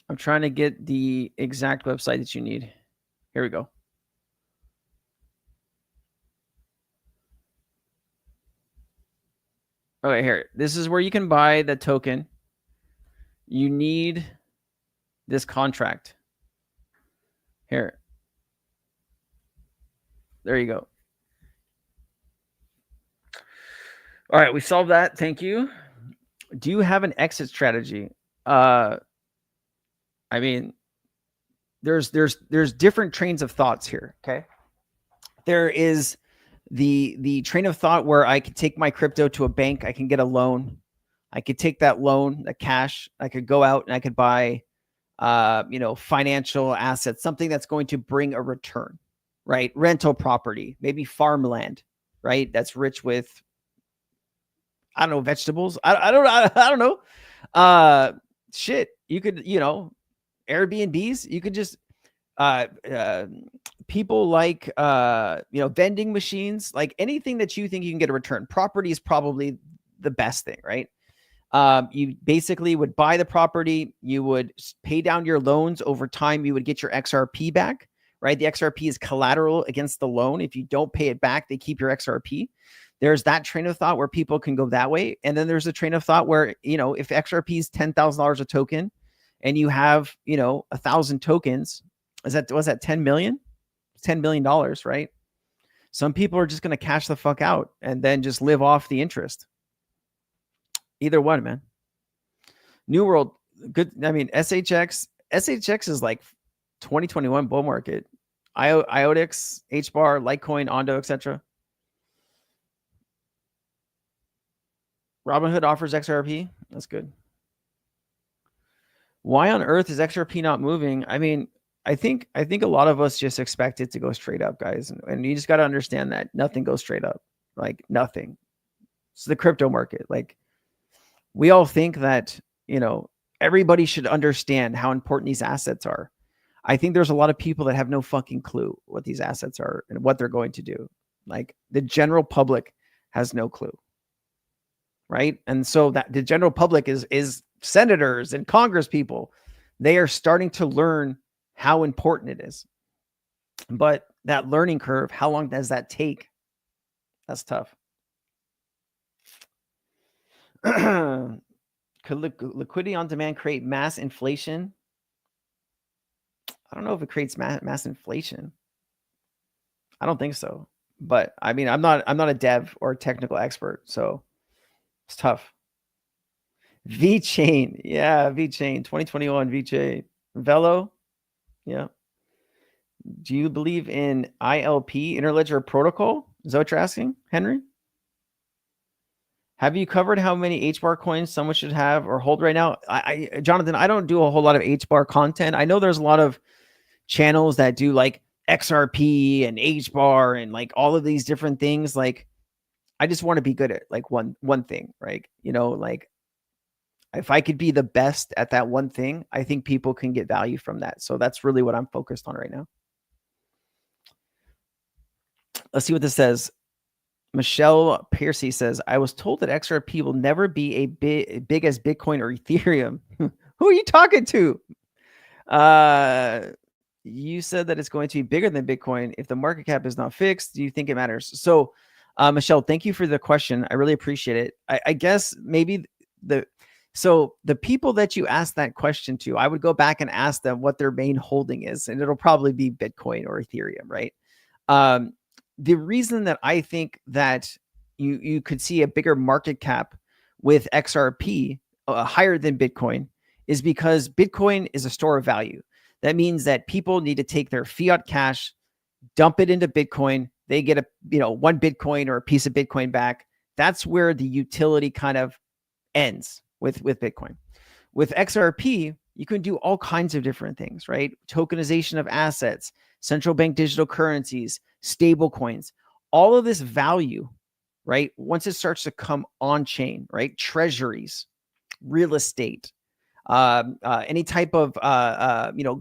A: I'm trying to get the exact website that you need. Here we go. Okay, here. This is where you can buy the token. You need this contract. Here. There you go. All right, we solved that. Thank you. Do you have an exit strategy? I mean, there's different trains of thoughts here. Okay. There is the train of thought where I could take my crypto to a bank, I can get a loan. I could take that loan, the cash, I could go out and I could buy financial assets, something that's going to bring a return, right? Rental property, maybe farmland, right? That's rich with, I don't know, vegetables. I don't know. Shit. You could, Airbnbs, you could just, people like, vending machines, like anything that you think you can get a return. Property is probably the best thing, right? You basically would buy the property, you would pay down your loans over time, you would get your XRP back, right? The XRP is collateral against the loan. If you don't pay it back, they keep your XRP. There's that train of thought where people can go that way. And then there's a train of thought where, if XRP is $10,000 a token and you have, 1,000 tokens, was that 10 million? $10 million, right? Some people are just going to cash the fuck out and then just live off the interest. Either one, man. New World, good. I mean, SHX is like 2021 bull market. IOTX, HBAR, Litecoin, Ondo, etc. Robinhood offers XRP. That's good. Why on earth is XRP not moving? I mean, I think a lot of us just expect it to go straight up, guys. And you just got to understand that nothing goes straight up. Like nothing. It's the crypto market. Like we all think that, everybody should understand how important these assets are. I think there's a lot of people that have no fucking clue what these assets are and what they're going to do. Like the general public has no clue. Right. And so that the general public is senators and Congress people. They are starting to learn how important it is. But that learning curve, how long does that take? That's tough. Could liquidity on demand create mass inflation? I don't know if it creates mass inflation. I don't think so. But I mean, I'm not a dev or a technical expert, so it's tough. VeChain. Yeah, VeChain. 2021 VeChain. Velo. Yeah. Do you believe in ILP, Interledger Protocol? Is that what you're asking, Henry? Have you covered how many HBAR coins someone should have or hold right now? Jonathan, I don't do a whole lot of HBAR content. I know there's a lot of channels that do like XRP and HBAR and like all of these different things. Like, I just want to be good at like one thing, right? Like if I could be the best at that one thing, I think people can get value from that. So that's really what I'm focused on right now. Let's see what this says. Michelle Piercy says, I was told that XRP will never be a big as Bitcoin or Ethereum. Who are you talking to? You said that it's going to be bigger than Bitcoin. If the market cap is not fixed, do you think it matters? So, Michelle, thank you for the question. I really appreciate it. I guess maybe the people that you asked that question to, I would go back and ask them what their main holding is, and it'll probably be Bitcoin or Ethereum, right? The reason that I think that you could see a bigger market cap with XRP higher than Bitcoin is because Bitcoin is a store of value. That means that people need to take their fiat cash, dump it into Bitcoin. They get one Bitcoin or a piece of Bitcoin back. That's where the utility kind of ends with Bitcoin. With XRP, you can do all kinds of different things, right? Tokenization of assets, central bank digital currencies, stable coins, all of this value, right? Once it starts to come on chain, right? Treasuries, real estate, any type of,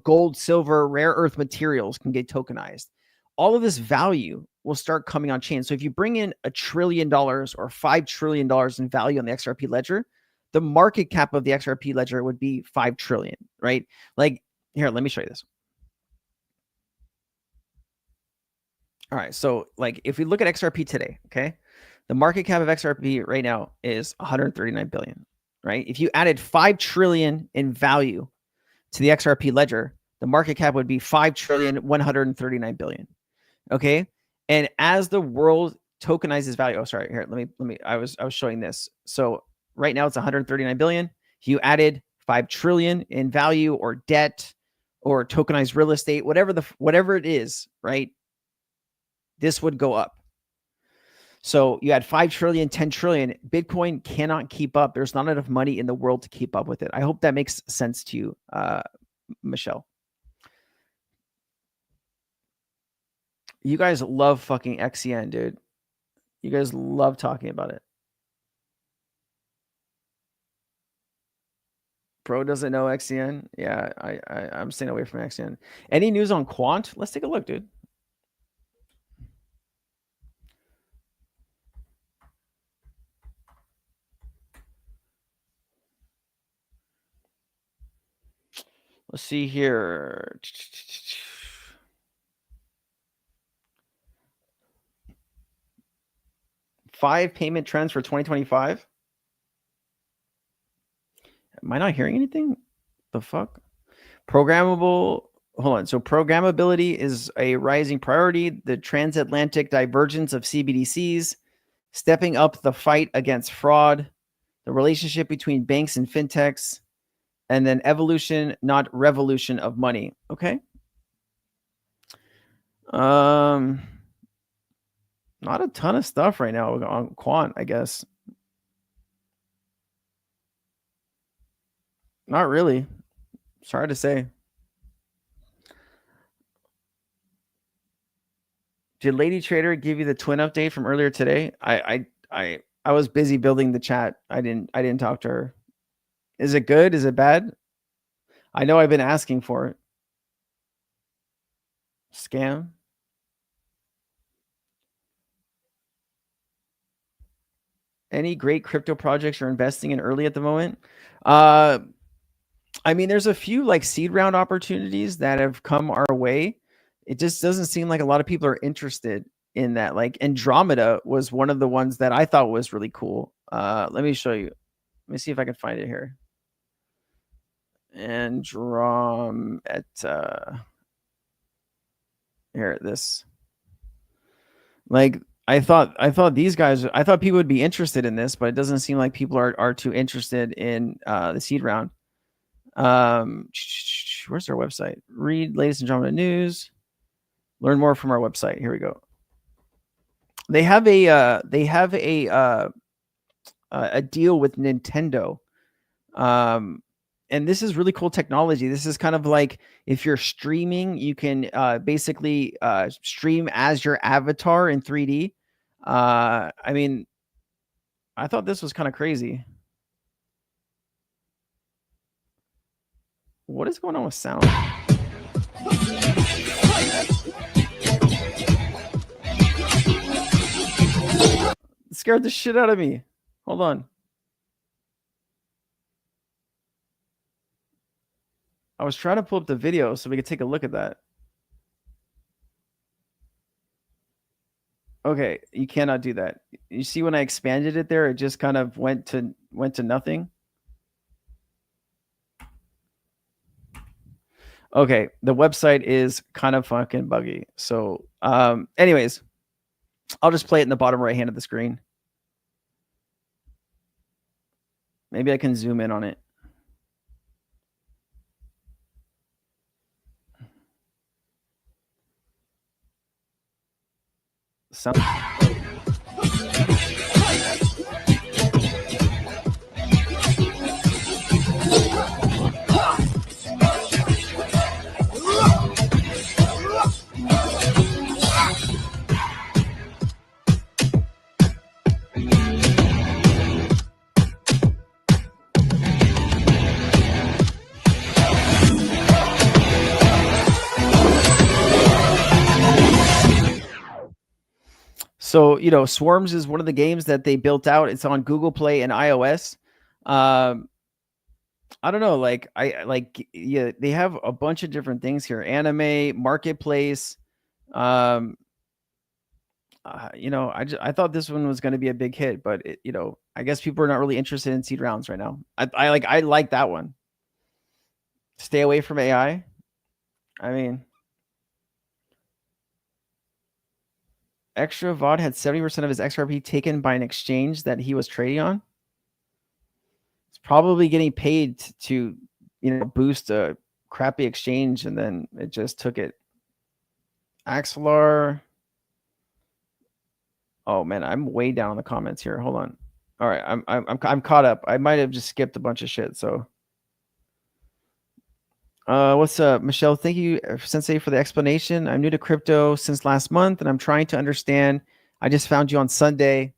A: gold, silver, rare earth materials can get tokenized. All of this value will start coming on chain. So if you bring in $1 trillion or $5 trillion in value on the XRP ledger, the market cap of the XRP ledger would be 5 trillion, right? Like here, let me show you this. All right. So like if we look at XRP today, okay, The market cap of XRP right now is 139 billion, right? If you added 5 trillion in value to the XRP ledger, the market cap would be 5,139 billion. Okay. And as the world tokenizes value, oh, sorry, here, let me, I was showing this. So right now it's 139 billion. If you added 5 trillion in value or debt or tokenized real estate, whatever it is, right? This would go up. So you had 5 trillion, 10 trillion. Bitcoin cannot keep up. There's not enough money in the world to keep up with it. I hope that makes sense to you, Michelle. You guys love fucking XCN, dude. You guys love talking about it. Pro doesn't know XCN. Yeah, I'm staying away from XCN. Any news on Quant? Let's take a look, dude. Let's see here. 5 payment trends for 2025. Am I not hearing anything? The fuck? Programmable. Hold on. So programmability is a rising priority. The transatlantic divergence of CBDCs, stepping up the fight against fraud, the relationship between banks and fintechs, and then evolution, not revolution of money. Okay. Not a ton of stuff right now on Quant, I guess. Not really. Sorry to say. Did Lady Trader give you the twin update from earlier today? I was busy building the chat. I didn't talk to her. Is it good? Is it bad? I know I've been asking for it. Scam. Any great crypto projects you're investing in early at the moment? I mean, there's a few like seed round opportunities that have come our way. It just doesn't seem like a lot of people are interested in that. Like Andromeda was one of the ones that I thought was really cool. Let me show you. Let me see if I can find it here. Andromeda. Here, this. Like I thought these guys, I thought people would be interested in this, but it doesn't seem like people are too interested in the seed round. Where's our website? Read latest Andromeda news. Learn more from our website. Here we go. They have a deal with Nintendo. And this is really cool technology. This is kind of like if you're streaming, you can basically stream as your avatar in 3D. I mean, I thought this was kind of crazy. What is going on with sound? It scared the shit out of me. Hold on. I was trying to pull up the video so we could take a look at that. Okay, you cannot do that. You see when I expanded it there, it just kind of went to nothing. Okay, the website is kind of fucking buggy. So, anyways, I'll just play it in the bottom right hand of the screen. Maybe I can zoom in on it. Sound. So, you know, Swarms is one of the games that they built out. It's on Google Play and iOS. I don't know, yeah, they have a bunch of different things here. Anime, marketplace. I thought this one was going to be a big hit, but I guess people are not really interested in seed rounds right now. I like that one. Stay away from AI. I mean, Extra VOD had 70% of his XRP taken by an exchange that he was trading on. It's probably getting paid to, boost a crappy exchange, and then it just took it. Axelar. Oh man, I'm way down in the comments here. Hold on. All right, I'm caught up. I might have just skipped a bunch of shit. So, what's up, Michelle? Thank you, Sensei, for the explanation. I'm new to crypto since last month, and I'm trying to understand. I just found you on Sunday.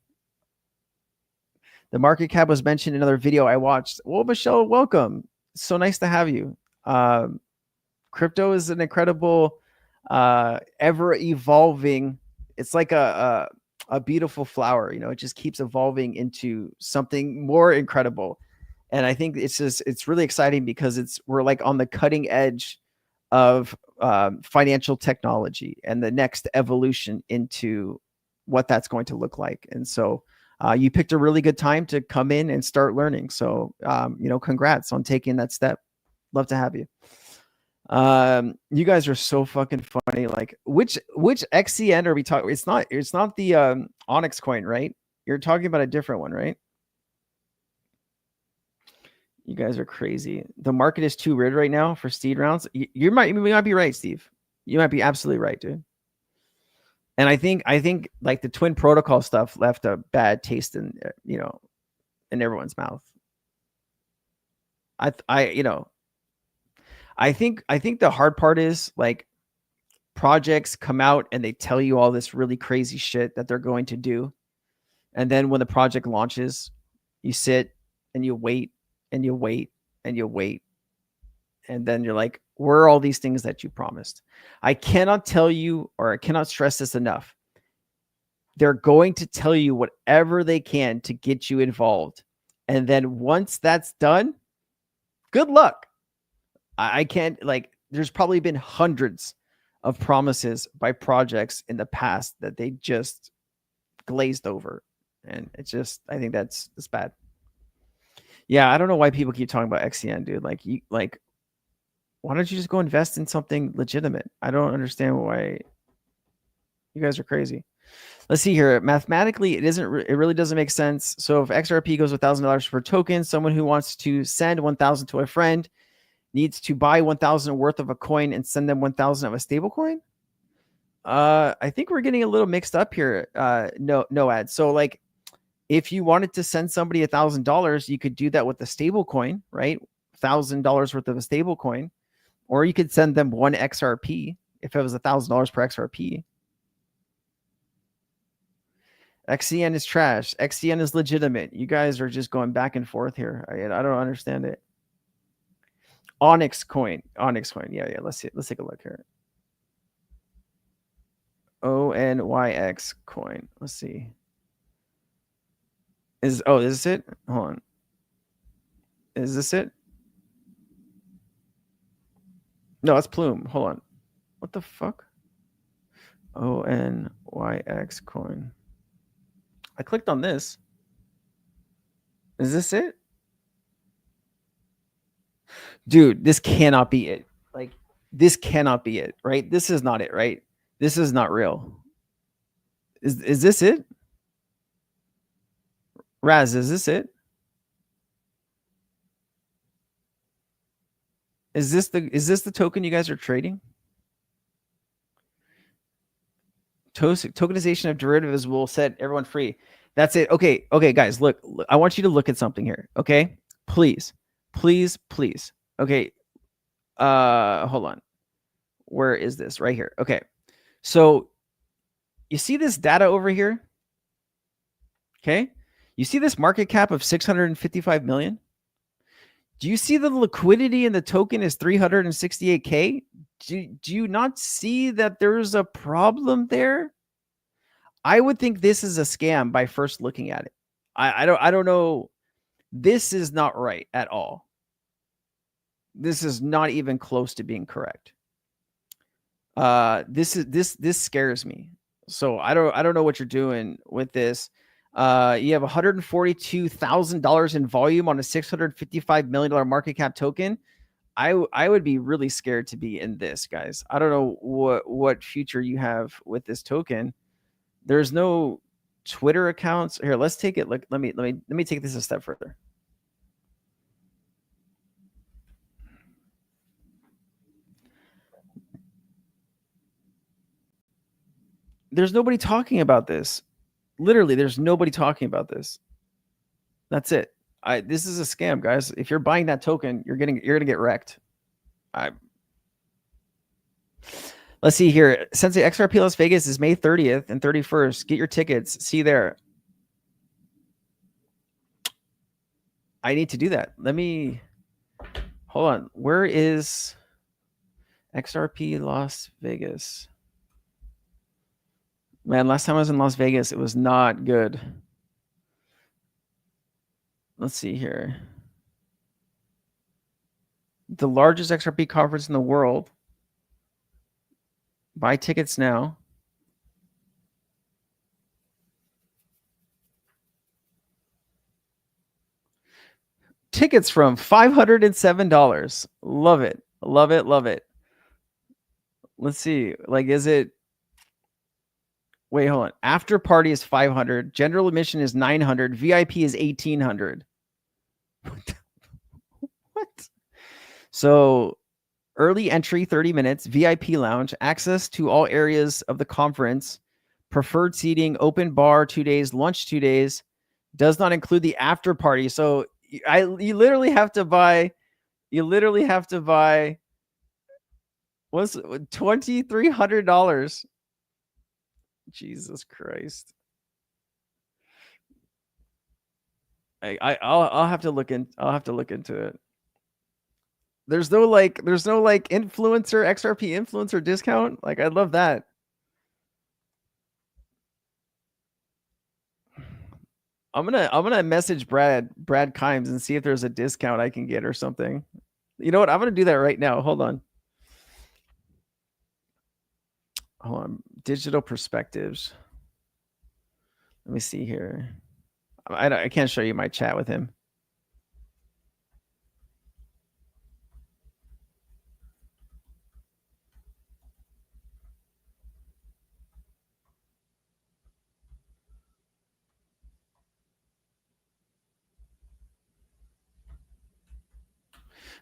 A: The market cap was mentioned in another video I watched. Well, Michelle, welcome. So nice to have you. Crypto is an incredible, ever evolving. It's like a beautiful flower. It just keeps evolving into something more incredible. And I think it's really exciting because we're like on the cutting edge of financial technology and the next evolution into what that's going to look like. And so you picked a really good time to come in and start learning. So, congrats on taking that step. Love to have you. You guys are so fucking funny. Like, which XCN are we talking? It's not the Onyx coin, right? You're talking about a different one, right? You guys are crazy. The market is too weird right now for seed rounds. You might be right, Steve. You might be absolutely right, dude. And I think like the twin protocol stuff left a bad taste in everyone's mouth. I think the hard part is like projects come out and they tell you all this really crazy shit that they're going to do. And then when the project launches, you sit and you wait and you wait and you wait. And then you're like, where are all these things that you promised? I cannot tell you, or I cannot stress this enough. They're going to tell you whatever they can to get you involved. And then once that's done, good luck. I can't, there's probably been hundreds of promises by projects in the past that they just glazed over. And it's just, I think that's bad. Yeah, I don't know why people keep talking about XCN, dude. Why don't you just go invest in something legitimate? I don't understand why you guys are crazy. Let's see here. Mathematically, it really doesn't make sense. So if XRP goes $1,000 per token, someone who wants to send 1,000 to a friend needs to buy 1,000 worth of a coin and send them 1,000 of a stable coin. I think we're getting a little mixed up here. No ad. So if you wanted to send somebody $1,000, you could do that with a stable coin, right? $1,000 worth of a stable coin. Or you could send them one XRP if it was $1,000 per XRP. XCN is trash. XCN is legitimate. You guys are just going back and forth here. I don't understand it. Onyx coin. Yeah. Let's take a look here. ONYX coin. Let's see. Is this it? Hold on. Is this it? No, it's Plume. Hold on. What the fuck? ONYX coin. I clicked on this. Is this it? Dude, this cannot be it. This cannot be it, right? This is not it, right? This is not real. Is this it? Raz, is this it? Is this the token you guys are trading? Tokenization of derivatives will set everyone free. That's it. Okay, guys, look, I want you to look at something here. Okay, please. Okay, hold on. Where is this? Right here. Okay, so you see this data over here? Okay, you see this market cap of 655 million? Do you see the liquidity in the token is 368K? Do you not see that there's a problem there? I would think this is a scam by first looking at it. I don't know. This is not right at all. This is not even close to being correct. This scares me. So I don't know what you're doing with this. You have $142,000 in volume on a $655 million market cap token. I would be really scared to be in this, guys. I don't know what future you have with this token. There's no Twitter accounts here. Let's take it. Let me take this a step further. There's nobody talking about this. Literally, there's nobody talking about this. That's it. This is a scam, guys. If you're buying that token, you're gonna get wrecked. Let's see here. Sensei XRP Las Vegas is May 30th and 31st. Get your tickets. See you there. I need to do that. Let me hold on. Where is XRP Las Vegas? Man, last time I was in Las Vegas, it was not good. Let's see here. The largest XRP conference in the world. Buy tickets now. Tickets from $507. Love it. Love it. Love it. Let's see. Like, is it... Wait, hold on. After party is 500. General admission is 900. VIP is 1800. What? So early entry, 30 minutes. VIP lounge. Access to all areas of the conference. Preferred seating. Open bar 2 days. Lunch 2 days. Does not include the after party. So you literally have to buy. You literally have to buy. What's $2,300? Jesus Christ. I'll have to look into it. There's no influencer XRP influencer discount. Like, I'd love that. I'm gonna message Brad Kimes and see if there's a discount I can get or something. You know what? I'm gonna do that right now. Hold on. Digital perspectives. Let me see here. I can't show you my chat with him.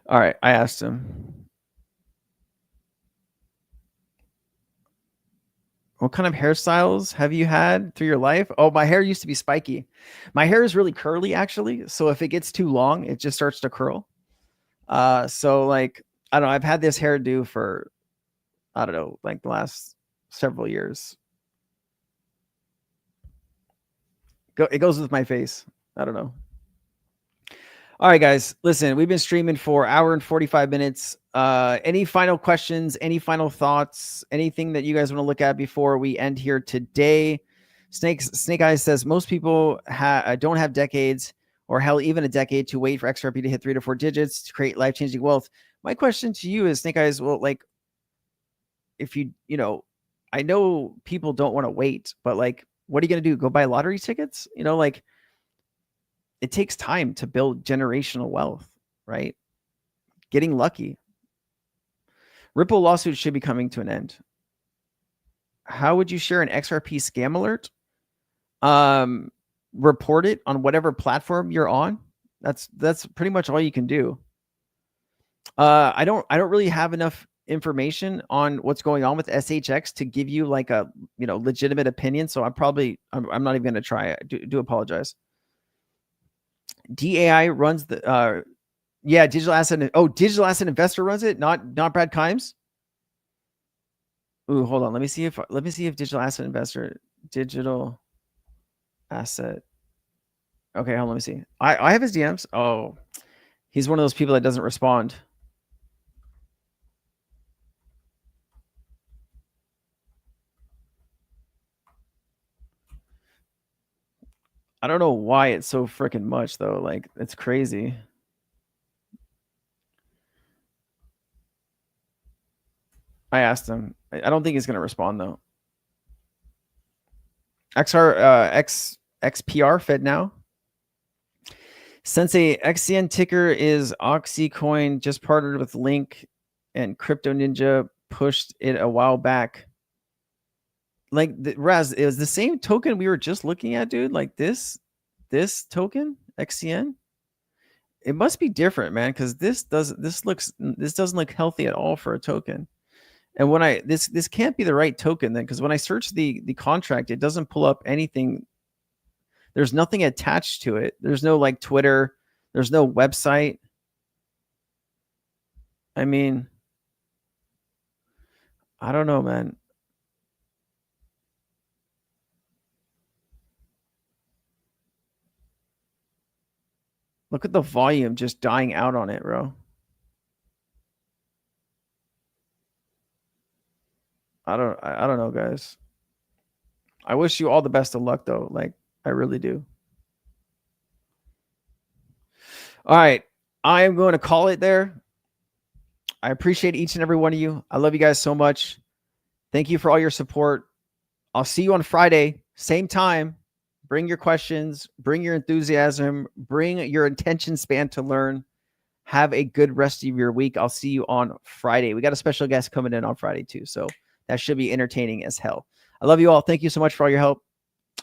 A: All right, I asked him. What kind of hairstyles have you had through your life? Oh, my hair used to be spiky. My hair is really curly, actually. So if it gets too long, it just starts to curl. So like, I don't know. I've had this hairdo for, I don't know, like the last several years. It goes with my face. I don't know. All right, guys, listen, we've been streaming for an hour and 45 minutes. Any final questions, any final thoughts, anything that you guys want to look at before we end here today? Snake Eyes says most people don't have decades or hell, even a decade to wait for XRP to hit 3 to 4 digits to create life-changing wealth. My question to you is, Snake Eyes, well, like, if you know, I know people don't want to wait, but like, what are you going to do? Go buy lottery tickets? You know, like, it takes time to build generational wealth, right? Getting lucky. Ripple lawsuit should be coming to an end. How would you share an XRP scam alert? Report it on whatever platform you're on. That's pretty much all you can do. I don't really have enough information on what's going on with SHX to give you like a legitimate opinion. So I'm not even going to try it. Do apologize. DAI runs the digital asset. Oh, digital asset investor runs it, not Brad Kimes. Ooh, hold on. Let me see if digital asset Okay, hold on, let me see. I have his DMs. Oh, he's one of those people that doesn't respond. I don't know why it's so freaking much though. Like, it's crazy. I asked him. I don't think he's going to respond though. XPR Fed now. Sensei XCN ticker is Oxycoin, just partnered with Link, and Crypto Ninja pushed it a while back. Like Raz, it was the same token we were just looking at, dude. Like this token XCN. It must be different, man, because this doesn't look healthy at all for a token. And when this can't be the right token then, because when I search the contract, it doesn't pull up anything. There's nothing attached to it. There's no like Twitter. There's no website. I mean, I don't know, man. Look at the volume just dying out on it, bro. I don't know, guys. I wish you all the best of luck, though. Like, I really do. All right. I am going to call it there. I appreciate each and every one of you. I love you guys so much. Thank you for all your support. I'll see you on Friday, same time. Bring your questions, bring your enthusiasm, bring your attention span to learn. Have a good rest of your week. I'll see you on Friday. We got a special guest coming in on Friday too, so that should be entertaining as hell. I love you all. Thank you so much for all your help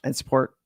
A: and support.